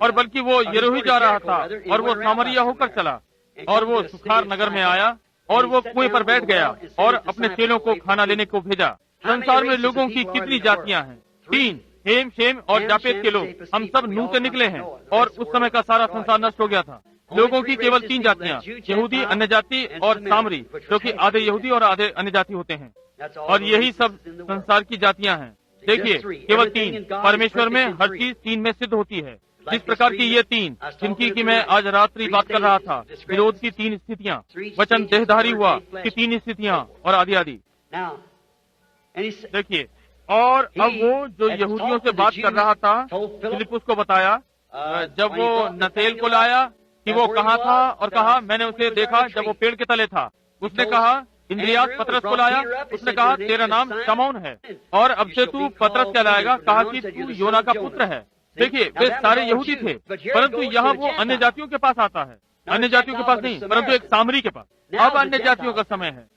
और बल्कि वो यरीहो जा रहा था, और वो सामरिया होकर चला, और वो सुखार नगर में आया, और वो कुएं पर बैठ गया और अपने चेलों को खाना लेने को भेजा। संसार में लोगों की कितनी जातियां हैं? 3, हेम, शेम और जापेत के लोग। हम सब नूह से निकले हैं, और उस समय का सारा संसार नष्ट हो गया था। लोगों की केवल 3 जातियां, यहूदी, अन्य जाति और सामरी, जो कि आधे यहूदी और आधे अन्य जाति होते हैं। और यही सब संसार की जातियां हैं। देखिए, केवल 3। परमेश्वर में हर चीज 3 में सिद्ध होती है। जिस प्रकार की ये 3 जिनकी कि मैं आज रात्रि बात कर रहा था, विरोध की 3 स्थितियां, वचन देहधारी हुआ की 3 स्थितियां, और आदि आदि। देखिए, और अब वो जो यहूदियों से बात कर रहा था, फिलिपुस को बताया, जब वो नतेल को लाया कि वो कहाँ था, और कहा मैंने उसे देखा जब वो पेड़ के तले था। उसने कहा, इंद्रियास पतरस को लाया, उसने कहा तेरा नाम शमौन है, और अब से तू पतरस कहलाएगा। कहा कि तू योना का पुत्र है। देखिए, वे सारे यहूदी थे, परंतु यहाँ वो अन्य जातियों के पास आता है। अन्य जातियों के पास नहीं, परंतु एक सामरी के पास। अब अन्य जातियों का समय है।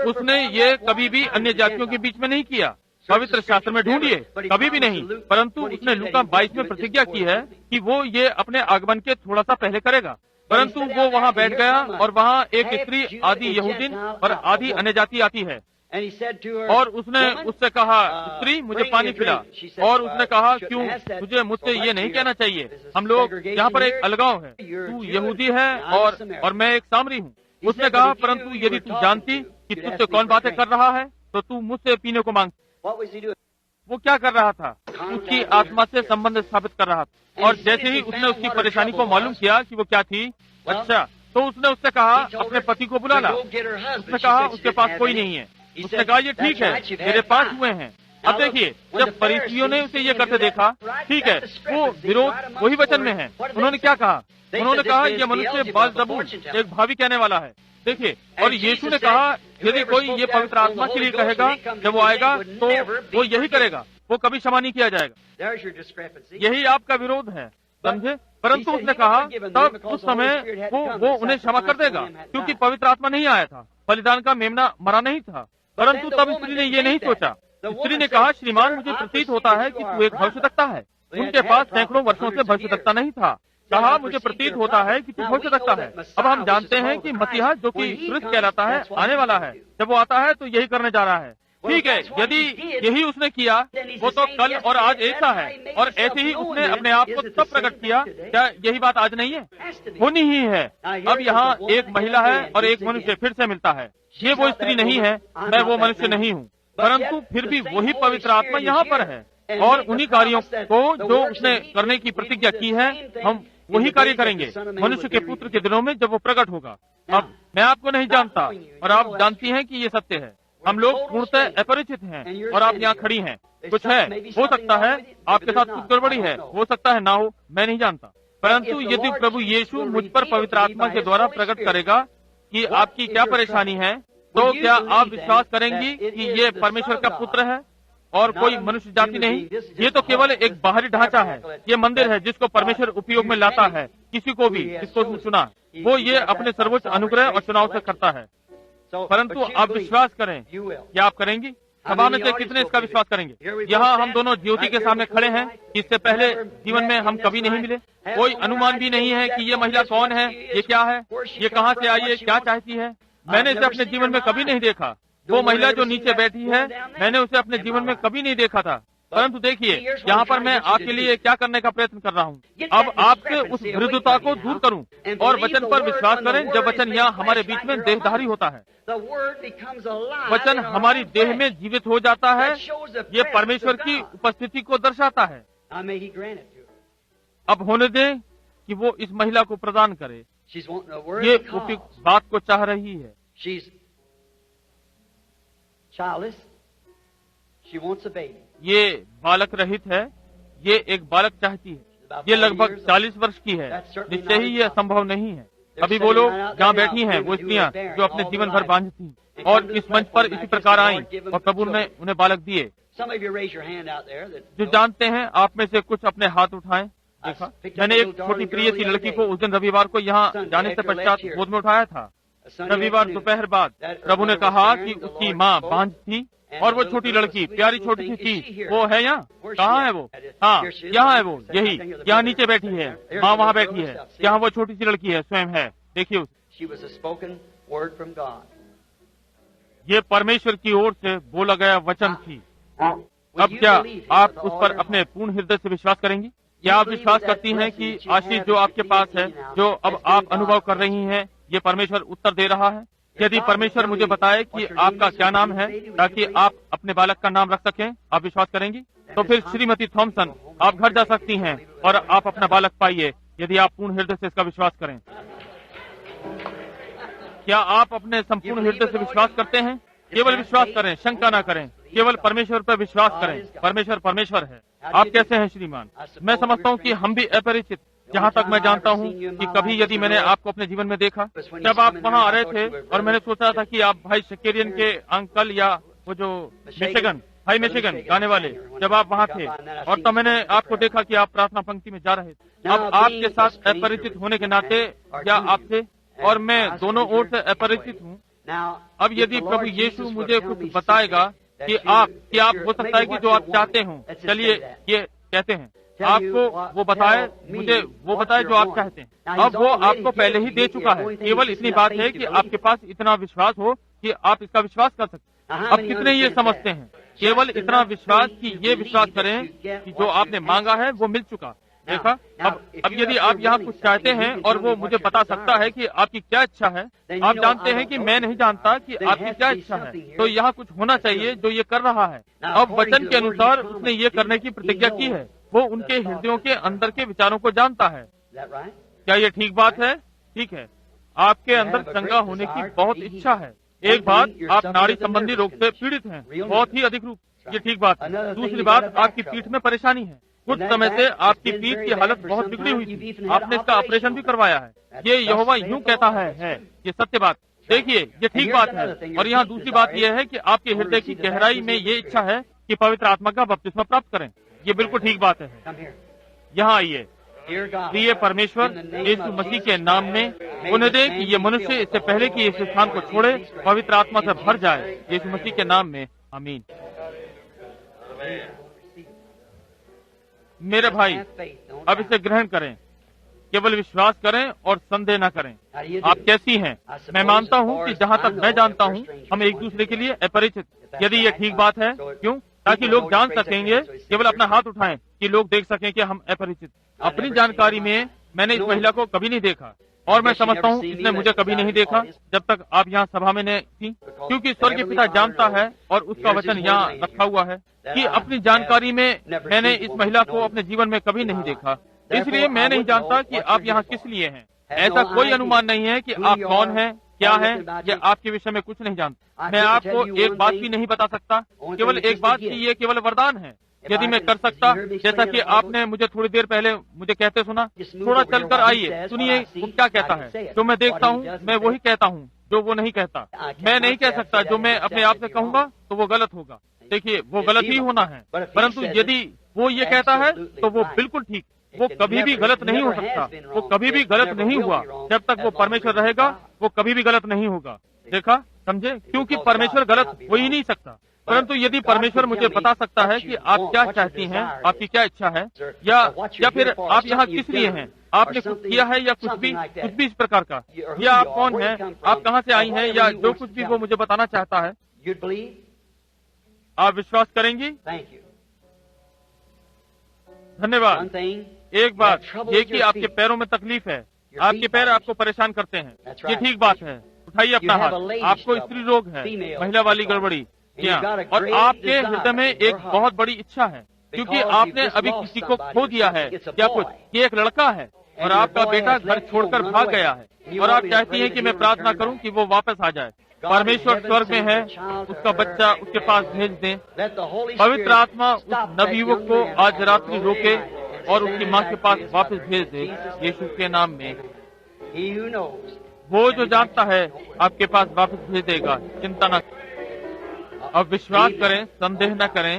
उसने ये कभी भी अन्य जातियों के बीच में नहीं किया। पवित्र शास्त्र में ढूंढिए, कभी भी नहीं। परंतु उसने लूका 22 में प्रतिज्ञा की है कि वो ये अपने आगमन के थोड़ा सा पहले करेगा। परंतु वो वहाँ बैठ गया, और वहाँ एक स्त्री आधी यहूदीन और आधी अन्य जाति आती है, और उसने उससे कहा, स्त्री मुझे पानी पिला। और उसने कहा, क्यों? तुझे मुझसे ये नहीं कहना चाहिए। हम लोग यहाँ पर एक अलगाव है, तू यहूदी है और मैं एक सामरी हूँ। उसने कहा, परंतु यदि तू जानती कि तुझसे कौन बातें कर रहा है, तो तू मुझसे पीने को मांग। वो क्या कर रहा था? उसकी आत्मा से संबंध स्थापित कर रहा था। और जैसे ही उसने उसकी परेशानी को मालूम किया कि वो क्या थी, अच्छा, तो उसने उससे कहा, अपने पति को बुला ला। उसने कहा, उसके पास कोई नहीं है। उसने कहा, ये ठीक है, मेरे पास हुए हैं। अब देखिए, जब फरीसियों ने उसे ये करते देखा, ठीक है, वो विरोध वही वचन में है। उन्होंने क्या कहा? उन्होंने कहा, यह मनुष्य बालज़बूल, एक भावी कहने वाला है। देखिए, और यीशु ने कहा, यदि कोई ये पवित्र आत्मा के लिए कहेगा, जब वो आएगा तो वो यही करेगा, वो कभी क्षमा नहीं किया जाएगा। यही आपका विरोध है, समझे? परंतु उसने कहा, तब उस समय वो उन्हें क्षमा कर देगा, क्योंकि पवित्र आत्मा नहीं आया था, बलिदान का मेमना मरा नहीं था। परंतु तब स्त्री ने ये नहीं सोचा। स्त्री ने कहा, श्रीमान, मुझे प्रतीत होता है कि तू एक भविष्यद्वक्ता है। उनके पास सैकड़ों वर्षों से भविष्यद्वक्ता नहीं था। कहा, मुझे प्रतीत होता है कि तू भविष्यद्वक्ता है। अब हम जानते हैं कि मसीहा, जो कि क्रिस्त कहलाता है, आने वाला है। जब वो आता है तो यही करने जा रहा है। ठीक है, यदि यही उसने किया, वो तो कल और आज एक सा है, और ऐसे ही उसने अपने आप को तब प्रकट किया। क्या यही बात आज नहीं है? होनी ही है। अब यहाँ एक महिला है और एक मनुष्य फिर से मिलता है। ये वो स्त्री नहीं है, मैं वो मनुष्य नहीं हूँ, परंतु फिर भी वही पवित्र आत्मा यहाँ पर है, और उन्हीं कार्यों को जो उसने करने की प्रतिज्ञा की है, हम वही कार्य करेंगे मनुष्य के पुत्र के दिनों में, जब वो प्रकट होगा। अब मैं आपको नहीं जानता, और आप जानती हैं कि ये सत्य है। हम लोग पूर्णतः अपरिचित हैं, और आप यहाँ खड़ी हैं। कुछ है, हो सकता है आपके साथ कुछ गड़बड़ी है, हो सकता है ना हो, मैं नहीं जानता। परंतु यदि प्रभु यीशु मुझ पर पवित्र आत्मा के द्वारा प्रकट करेगा कि आपकी क्या परेशानी है, तो क्या आप विश्वास करेंगी कि ये परमेश्वर का पुत्र है और कोई मनुष्य जाति नहीं? ये तो केवल एक बाहरी ढांचा है। ये मंदिर है जिसको परमेश्वर उपयोग में लाता है, किसी को भी जिसको चुना वो ये अपने सर्वोच्च अनुग्रह और चुनाव से करता है। परंतु आप विश्वास करें, क्या आप करेंगी? सभा में से कितने इसका विश्वास करेंगे? यहाँ हम दोनों ज्योति के सामने खड़े हैं। इससे पहले जीवन में हम कभी नहीं मिले। कोई अनुमान भी नहीं है कि ये महिला कौन है, ये क्या है, ये कहाँ से आई है, क्या चाहती है। मैंने इसे अपने जीवन में कभी नहीं देखा। वो महिला जो नीचे बैठी है, मैंने उसे अपने जीवन में कभी नहीं देखा था। परंतु देखिए, यहाँ पर मैं आपके लिए क्या करने का प्रयत्न कर रहा हूँ। अब आपसे उस विरुद्धता को दूर करूँ और वचन पर विश्वास करें। जब वचन यहाँ हमारे बीच में देहधारी होता है, वचन हमारी देह में जीवित हो जाता है। ये परमेश्वर की उपस्थिति को दर्शाता है। अब होने दें कि वो इस महिला को प्रदान करे। ये उपयुक्त बात को चाह रही है। ये बालक रहित है। ये एक बालक चाहती है। ये लगभग 40 वर्ष की है। निश्चय ही यह संभव नहीं है। अभी वो लोग जहाँ बैठी हैं, वो स्त्रियाँ जो अपने जीवन भर बांझ थीं और इस मंच पर इसी प्रकार आईं और प्रभु ने उन्हें बालक दिए। जो जानते हैं, आप में से कुछ अपने हाथ उठाएं। देखा, मैंने एक छोटी प्रिय सी लड़की को उस दिन रविवार को यहाँ जाने से पश्चात गोद में उठाया था। रविवार दोपहर बाद प्रभु ने कहा कि उसकी माँ बांझ थी और वो छोटी लड़की, प्यारी छोटी सी थी। वो है यहाँ? कहाँ है वो? हाँ, यहाँ है वो। यही यहाँ नीचे बैठी है। माँ वहाँ बैठी है। यहाँ वो छोटी सी लड़की है, स्वयं है। देखिए, ये परमेश्वर की ओर से बोला गया वचन थी। अब क्या आप उस पर अपने पूर्ण हृदय से विश्वास करेंगी? क्या आप विश्वास करती हैं कि आशीष जो आपके पास है, जो अब आप अनुभव कर रही हैं, ये परमेश्वर उत्तर दे रहा है? यदि परमेश्वर मुझे बताए कि आपका क्या नाम है ताकि आप अपने बालक का नाम रख सकें, आप विश्वास करेंगी? तो फिर श्रीमती थॉमसन, आप घर जा सकती हैं और आप अपना बालक पाइए, यदि आप पूर्ण हृदय से इसका विश्वास करें। क्या आप अपने संपूर्ण हृदय से विश्वास करते हैं? केवल विश्वास करें, शंका न करें। केवल परमेश्वर पर विश्वास करें। परमेश्वर परमेश्वर है। आप कैसे हैं श्रीमान? मैं समझता हूँ कि हम भी अपरिचित, जहाँ तक मैं जानता हूँ कि कभी यदि मैंने आपको अपने जीवन में देखा, जब आप वहाँ आ रहे थे और मैंने सोचा था कि आप भाई शकेरियन के अंकल या वो जो भाई मिशिगन गाने वाले, जब आप वहाँ थे और तब मैंने आपको देखा कि आप प्रार्थना पंक्ति में जा रहे थे। अब आपके साथ अपरिचित होने के नाते या आपसे और मैं दोनों ओर से अपरिचित हूँ। अब यदि प्रभु यीशु मुझे कुछ बताएगा कि आप हो सकता है कि जो आप चाहते हो, चलिए ये कहते हैं, आपको वो बताए, मुझे वो बताए जो आप चाहते हैं। अब वो आपको पहले ही दे चुका है। केवल इतनी बात है कि आपके पास इतना विश्वास हो कि आप इसका विश्वास कर सकते। अब कितने ये समझते हैं? केवल इतना विश्वास कि ये विश्वास करें कि जो आपने मांगा है वो मिल चुका। देखा, अब यदि आप यहाँ कुछ चाहते हैं और वो मुझे बता सकता है कि आपकी क्या इच्छा है, आप जानते हैं कि मैं नहीं जानता कि आपकी क्या इच्छा है, तो यहाँ कुछ होना चाहिए जो ये कर रहा है। अब वचन के अनुसार उसने ये करने की प्रतिज्ञा की है। वो उनके हृदयों के अंदर के विचारों को जानता है। क्या ये ठीक बात है? ठीक है। आपके अंदर चंगा होने की बहुत इच्छा है। एक बात, आप नाड़ी संबंधी रोग से पीड़ित हैं, बहुत ही अधिक रूप, ये ठीक बात है। दूसरी बात, आपकी पीठ में परेशानी है। कुछ समय से आपकी पीठ की हालत बहुत बिगड़ी हुई थी। आपने इसका ऑपरेशन भी करवाया है। ये यहोवा यूं कहता है। ये सत्य बात। देखिए, ये ठीक बात है। और यहाँ दूसरी बात यह है कि आपके हृदय की गहराई में ये इच्छा है कि पवित्र आत्मा का बपतिस्मा प्राप्त करें। ये बिल्कुल ठीक बात है। यहाँ आइए। प्रिय परमेश्वर, यीशु मसीह के नाम में उन्हें दे कि ये मनुष्य इससे पहले कि इस स्थान को छोड़े पवित्र आत्मा से भर जाए। यीशु मसीह के नाम में, आमीन। मेरे भाई, अब इसे ग्रहण करें, केवल विश्वास करें और संदेह न करें। आप कैसी हैं? मैं मानता हूँ कि जहाँ तक मैं जानता हूँ, हम एक दूसरे के लिए अपरिचित। यदि ये ठीक बात है, क्यों? ताकि लोग जान सकेंगे। केवल अपना हाथ उठाएं कि लोग देख सकें कि हम अपरिचित। अपनी जानकारी में मैंने इस महिला को कभी नहीं देखा और मैं समझता हूँ इसने मुझे कभी नहीं देखा जब तक आप यहाँ सभा में नहीं थी, क्योंकि स्वर्गीय पिता जानता है और उसका वचन यहाँ रखा हुआ है कि अपनी जानकारी में मैंने इस महिला को अपने जीवन में कभी नहीं देखा। इसलिए मैं नहीं जानता कि आप यहाँ किस लिए हैं। ऐसा कोई अनुमान नहीं है कि आप कौन हैं, क्या है, या आपके विषय में कुछ नहीं जानता। मैं आपको एक बात भी नहीं बता सकता, केवल एक बात कि ये केवल वरदान है। यदि मैं कर सकता, जैसा कि आपने मुझे थोड़ी देर पहले मुझे कहते सुना, थोड़ा चलकर आइए, सुनिए वो क्या कहता है। जो मैं देखता हूँ मैं वही कहता हूँ जो वो नहीं कहता। मैं नहीं कह सकता जो मैं अपने आप से कहूँगा तो वो गलत होगा। देखिए, वो गलत ही होना है, परंतु यदि वो ये कहता है तो वो बिल्कुल ठीक। वो कभी भी गलत नहीं हो सकता, वो कभी भी गलत नहीं हुआ। जब तक वो परमेश्वर रहेगा वो कभी भी गलत नहीं होगा। देखा, समझे? क्योंकि परमेश्वर गलत हो ही नहीं सकता। परंतु यदि परमेश्वर मुझे बता सकता है कि आप क्या चाहती हैं, आपकी क्या इच्छा है, या फिर आप यहाँ किस लिए हैं, आपने कुछ किया है या कुछ भी इस प्रकार का, या आप कौन हैं, आप कहाँ से आई हैं, या जो कुछ भी वो मुझे बताना चाहता है, आप विश्वास करेंगी। धन्यवाद। एक बात ये कि आपके पैरों में तकलीफ है, आपके पैर आपको परेशान करते हैं, ये ठीक बात है। उठाइए अपना हाथ। आपको स्त्री रोग है, महिला वाली गड़बड़ी, और आपके हृदय में एक बहुत बड़ी इच्छा है, क्योंकि आपने अभी किसी को खो दिया है, क्या कुछ, ये एक लड़का है और आपका बेटा घर छोड़कर भाग गया है, और आप चाहती हैं कि मैं प्रार्थना करूं कि वो वापस आ जाए। परमेश्वर स्वर्ग में है, उसका बच्चा उसके पास भेज दें। पवित्र आत्मा उस नवयुवक को आज रात्रि रोके और उसकी माँ के पास वापस भेज दे, यीशु के नाम में। वो जो जानता है आपके पास वापस भेज देगा, चिंता न। अब विश्वास करें, संदेह न करें,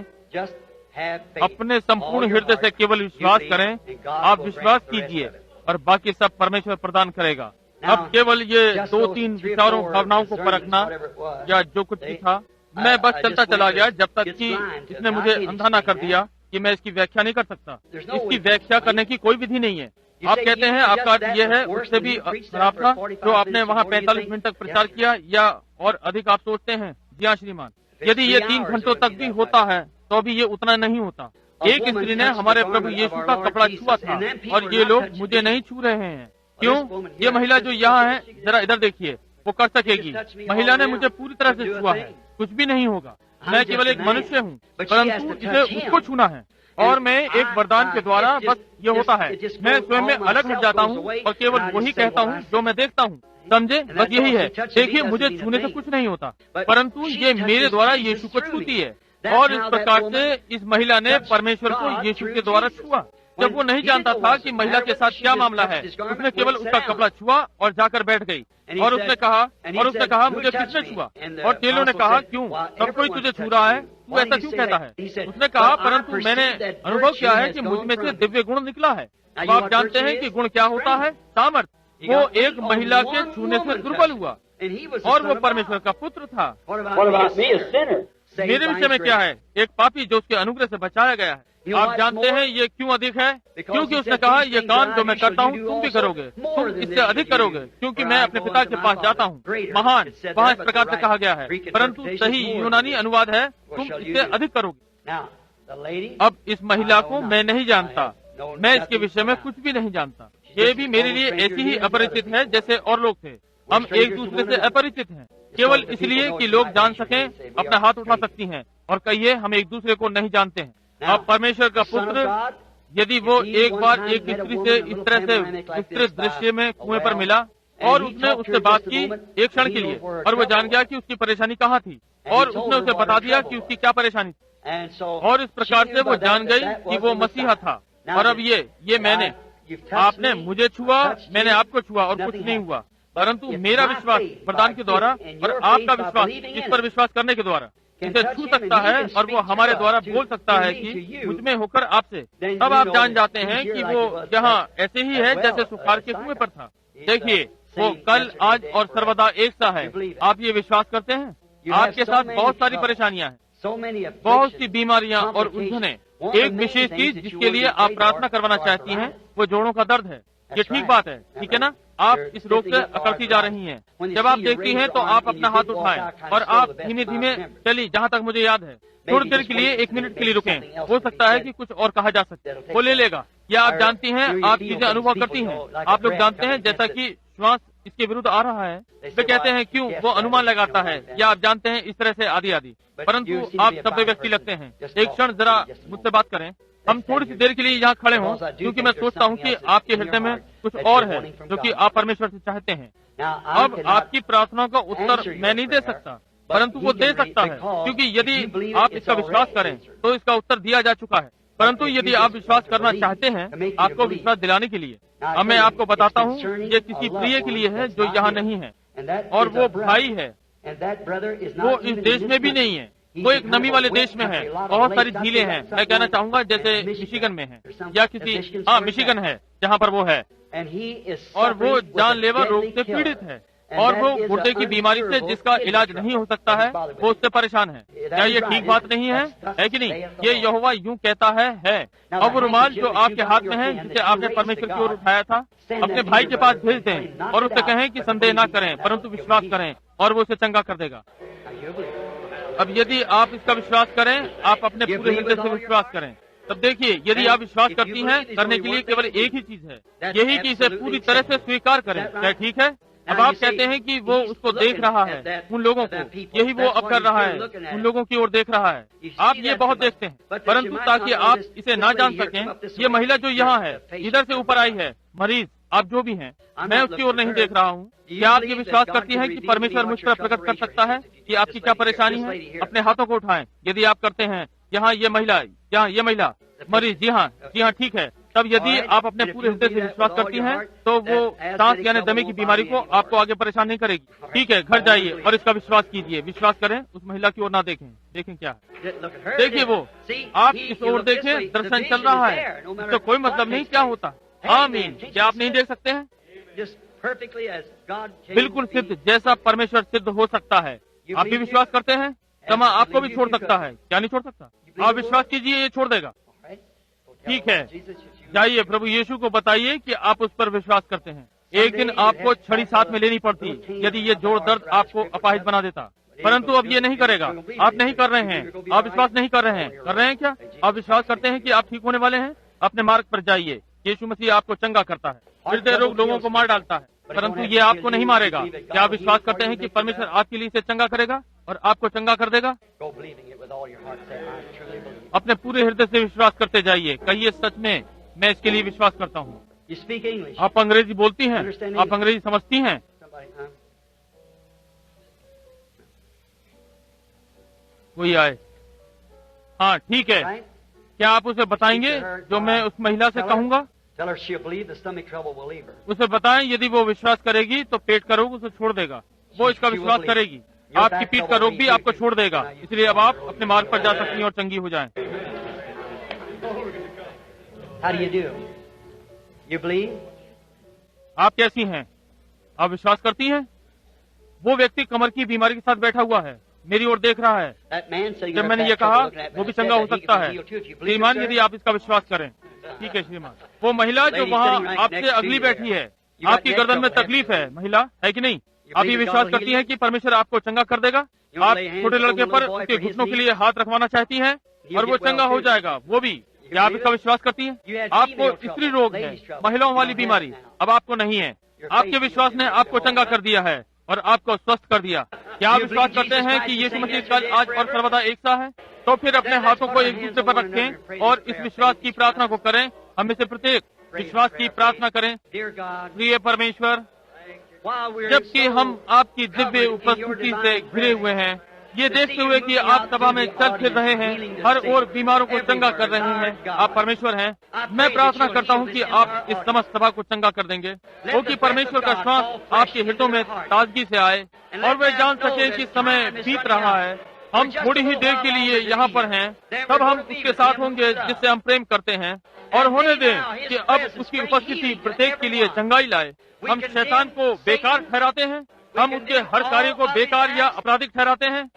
अपने संपूर्ण हृदय से केवल विश्वास करें। आप विश्वास कीजिए और बाकी सब परमेश्वर प्रदान करेगा। अब केवल ये 2-3 विचारों भावनाओं को परखना या जो कुछ भी था, मैं बस चलता चला गया जब तक कि इसने मुझे अंधा ना कर दिया कि मैं इसकी व्याख्या नहीं कर सकता। इसकी व्याख्या करने की कोई विधि नहीं है। आप कहते हैं आपका अर्थ ये है, उससे भी खराब था जो आपने वहाँ 45 मिनट तक प्रचार किया, या और अधिक आप सोचते हैं। जी हाँ श्रीमान, यदि ये 3 घंटों तक भी होता है तो भी ये उतना नहीं होता। एक स्त्री ने हमारे प्रभु यीशु का कपड़ा छुआ था और ये लोग मुझे नहीं छू रहे हैं। क्यों? ये महिला जो यहाँ है, जरा इधर देखिए, वो कर सकेगी। महिला ने मुझे पूरी तरह से छुआ है, कुछ भी नहीं होगा। मैं केवल एक मनुष्य हूँ, परंतु इसे उसको छूना है, और मैं एक वरदान के द्वारा, बस ये होता है, मैं स्वयं में अलग हट जाता हूँ और केवल वही कहता हूँ जो मैं देखता हूँ। समझे? बस यही है। देखिए, मुझे छूने से कुछ नहीं होता, परंतु ये मेरे द्वारा यीशु को छूती है। और इस प्रकार से इस महिला ने परमेश्वर को यीशु के द्वारा छुआ। जब वो नहीं जानता था कि महिला के साथ क्या मामला है, उसने केवल उसका कपड़ा छुआ और जाकर बैठ गई। और उसने कहा मुझे किसने छुआ? और चेलों ने कहा, क्यों, सब कोई तुझे छू रहा है, तू ऐसा क्यों कहता है? उसने कहा, परंतु मैंने अनुभव किया है कि मुझ में से दिव्य गुण निकला है। अब आप जानते हैं कि गुण क्या होता है? सामर्थ्य। वो एक महिला के छूने से दुर्बल हुआ और वो परमेश्वर का पुत्र था। मेरे विषय में क्या है? एक पापी जो उसके अनुग्रह से बचाया गया है। आप जानते हैं ये क्यों अधिक है? क्योंकि उसने कहा, ये काम जो मैं करता हूँ तुम भी करोगे, तुम इससे अधिक करोगे, क्योंकि मैं अपने पिता के पास जाता हूँ। महान, वहाँ इस प्रकार से कहा गया है, परंतु सही यूनानी अनुवाद है, तुम इससे अधिक करोगे। अब इस महिला को मैं नहीं जानता, मैं इसके विषय में कुछ भी नहीं जानता। ये भी मेरे लिए ऐसी ही अपरिचित है जैसे और लोग थे। हम एक दूसरे से अपरिचित हैं, केवल इसलिए कि लोग जान सकें। अपना हाथ उठा सकती हैं और कहिए, हम एक दूसरे को नहीं जानते हैं। अब परमेश्वर का पुत्र, यदि वो एक बार एक स्त्री से इस तरह से विस्तृत दृश्य में कुएं पर मिला और उसने उससे बात की एक क्षण के लिए, और वो जान गया कि उसकी परेशानी कहाँ थी, और उसने उसे बता दिया कि उसकी क्या परेशानी थी, और इस प्रकार से वो जान गई कि वो मसीहा था। और अब ये मैंने, आपने मुझे छुआ, मैंने आपको छुआ और कुछ नहीं हुआ, परंतु मेरा विश्वास वरदान के द्वारा और आपका विश्वास इस पर विश्वास करने के द्वारा इसे छू सकता है, और वो हमारे द्वारा बोल सकता है कि मुझ में होकर आपसे। तब आप जान जाते हैं कि वो यहाँ ऐसे ही है जैसे सुखार के कुएं पर था। देखिए, वो कल, आज और सर्वदा एक सा है। आप ये विश्वास करते हैं? आपके साथ बहुत सारी परेशानियां हैं, बहुत सी बीमारियां और उलझने। एक विशेष चीज जिसके लिए आप प्रार्थना करवाना चाहती हैं, वो जोड़ों का दर्द है। ये ठीक बात है, ठीक है ना? आप इस रोग से अकड़ती जा रही हैं। जब आप देखती हैं तो आप अपना हाथ उठाएं और आप धीमे धीमे चली। जहाँ तक मुझे याद है, थोड़ी देर के लिए, 1 मिनट के लिए रुकें। हो सकता है कि कुछ और कहा जा सकता है, वो ले लेगा। या आप जानती हैं, आप चीजें अनुभव करती हैं। आप लोग जानते हैं, जैसा कि श्वास इसके विरुद्ध आ रहा है, वे कहते हैं क्यों, वो अनुमान लगाता है, या आप जानते हैं इस तरह से आदि आदि। परंतु आप सभ्य व्यक्ति लगते हैं। एक क्षण जरा मुझसे बात करें। हम थोड़ी सी देर के लिए यहाँ खड़े हों, क्योंकि मैं सोचता हूँ कि आपके हृदय में कुछ और है जो कि आप परमेश्वर से चाहते हैं। अब आपकी प्रार्थना का उत्तर मैं नहीं दे सकता, परंतु वो दे सकता है, क्योंकि यदि आप इसका विश्वास करें तो इसका उत्तर दिया जा चुका है। परंतु यदि आप विश्वास करना चाहते हैं, आपको विश्वास दिलाने के लिए, अब मैं आपको बताता हूँ, ये किसी प्रिय के लिए है जो यहाँ नहीं है। और वो भाई है, वो इस देश में भी नहीं है, वो एक नमी वाले देश में है, बहुत सारी झीलें हैं। मैं कहना चाहूंगा जैसे मिशिगन में है या किसी मिशिगन है जहाँ पर वो है, और वो जानलेवा रोग से पीड़ित है, और वो गुर्दे की बीमारी से जिसका इलाज नहीं हो सकता है, वो उससे परेशान है। क्या ये ठीक बात नहीं है कि नहीं? ये यहोवा यूं कहता है। अब वो रुमाल जो आपके हाथ में है, जिसे आपने परमेश्वर की ओर उठाया था, अपने भाई के पास भेज दें और उससे कहें कि संदेह ना करें परंतु विश्वास करें, और वो उसे चंगा कर देगा। अब यदि आप इसका विश्वास करें, आप अपने पूरे हृदय से विश्वास करें, तब देखिए, यदि आप विश्वास करती हैं, करने के लिए केवल एक ही चीज है, यही कि इसे पूरी तरह से स्वीकार करें। क्या ठीक है? अब आप कहते हैं कि वो उसको देख रहा है, उन लोगों को, यही वो अब कर रहा है, उन लोगों की ओर देख रहा है। आप ये बहुत देखते हैं, परंतु ताकि आप इसे ना जान सकें, ये महिला जो यहाँ है, इधर से ऊपर आई है, मरीज, आप जो भी हैं, मैं उसकी ओर नहीं देख रहा हूँ। क्या आप ये विश्वास करती हैं कि परमेश्वर मुझ पर प्रकट कर सकता है कि आपकी क्या परेशानी है? अपने हाथों को उठाएं यदि आप करते हैं। यहाँ ये महिला मरीज, जी हाँ, ठीक है। तब यदि आप अपने पूरे हृदय से विश्वास करती हैं, तो वो सांस यानी दमे की बीमारी को आपको आगे परेशान नहीं करेगी। ठीक है, घर जाइए और इसका विश्वास कीजिए। विश्वास करें, उस महिला की ओर ना देखें क्या है। देखिए, वो आप इस ओर देखें, दर्शन चल रहा है, इसका कोई मतलब नहीं क्या होता। आमीन। क्या आप नहीं देख सकते हैं? बिल्कुल सिद्ध, जैसा परमेश्वर सिद्ध हो सकता है। आप भी विश्वास करते हैं? क्षमा आपको भी छोड़ सकता है, क्या नहीं छोड़ सकता? आप विश्वास कीजिए, ये छोड़ देगा। ठीक है, जाइए, प्रभु यीशु को बताइए कि आप उस पर विश्वास करते हैं। एक दिन आपको छड़ी साथ में लेनी पड़ती यदि ये जोड़ दर्द आपको अपाहिज बना देता, परंतु अब ये नहीं करेगा। आप नहीं कर रहे हैं, आप विश्वास नहीं कर रहे हैं क्या? आप विश्वास करते हैं कि आप ठीक होने वाले हैं? अपने मार्ग पर जाइए। यीशु मसीह आपको चंगा करता है। हृदय रोग लोगों को मार डालता है, परंतु ये आपको नहीं मारेगा। क्या आप विश्वास करते हैं कि परमेश्वर आपके लिए इसे चंगा करेगा और आपको चंगा कर देगा? अपने पूरे हृदय से विश्वास करते जाइए। कहिए, सच में मैं इसके लिए विश्वास करता हूँ। आप अंग्रेजी बोलती हैं? आप अंग्रेजी समझती हैं? कोई आए? हाँ, ठीक है। क्या आप उसे बताएंगे जो मैं उस महिला से कहूँगा? उसे बताएं, यदि वो विश्वास करेगी तो पेट का रोग उसे छोड़ देगा। वो इसका विश्वास करेगी, आपकी पीठ का रोग भी आपको छोड़ देगा। इसलिए अब आप अपने मार्ग पर जा सकती हैं और चंगी हो जाएं। आप कैसी हैं? आप विश्वास करती हैं? वो व्यक्ति कमर की बीमारी के साथ बैठा हुआ है, मेरी ओर देख रहा है। जब मैंने ये कहा, वो भी चंगा हो सकता है। श्रीमान, यदि आप इसका विश्वास करें। ठीक है श्रीमान। वो महिला जो वहाँ आपसे अगली बैठी है, आपकी गर्दन में तकलीफ है, महिला है कि नहीं? आप ये विश्वास करती हैं कि परमेश्वर आपको चंगा कर देगा? आप छोटे लड़के पर उसके घुटनों के लिए हाथ रखवाना चाहती हैं और वो चंगा हो जाएगा, वो भी। क्या आप इसका विश्वास करती हैं? आपको स्त्री रोग है, महिलाओं वाली बीमारी, अब आपको नहीं है। आपके विश्वास ने आपको चंगा कर दिया है और आपको स्वस्थ कर दिया। क्या आप विश्वास करते हैं कि यीशु मसीह कल, आज और सर्वदा एक सा है? तो फिर अपने हाथों को एक दूसरे पर रखें और इस विश्वास की प्रार्थना को करें। हम में से प्रत्येक विश्वास की प्रार्थना करें। प्रिय परमेश्वर, जबकि हम आपकी दिव्य उपस्थिति से घिरे हुए हैं, ये देखते हुए कि आप सभा में चल फिर रहे हैं, हर ओर बीमारों को चंगा कर रहे हैं, आप परमेश्वर हैं। मैं प्रार्थना करता हूँ कि आप इस समस्त सभा को चंगा कर देंगे, वो कि परमेश्वर का श्वास आपके हृदयों में ताजगी से आए और वे जान सके कि समय बीत रहा है, हम थोड़ी ही देर के लिए यहाँ पर हैं, तब हम उसके साथ होंगे जिससे हम प्रेम करते हैं, और होने दें कि अब उसकी उपस्थिति प्रत्येक के लिए चंगाई लाए। हम शैतान को बेकार ठहराते हैं, हम उसके हर कार्य को बेकार या आपराधिक ठहराते हैं।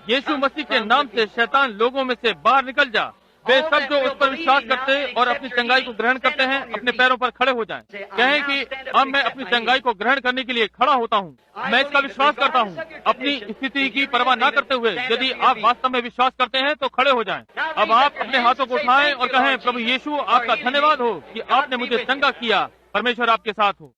यीशु मसीह के नाम से शैतान लोगों में से बाहर निकल जा। वे सब जो उस पर विश्वास करते और अपनी चंगाई को ग्रहण करते हैं, अपने पैरों पर खड़े हो जाएं। कहें कि अब मैं अपनी चंगाई को ग्रहण करने के लिए खड़ा होता हूँ। मैं इसका विश्वास करता हूँ। अपनी स्थिति की परवाह न करते हुए यदि आप वास्तव में विश्वास करते हैं तो खड़े हो जाएं। अब आप अपने हाथों को उठाएं और कहें, प्रभु यीशु, आपका धन्यवाद हो कि आपने मुझे चंगा किया। परमेश्वर आपके साथ हो।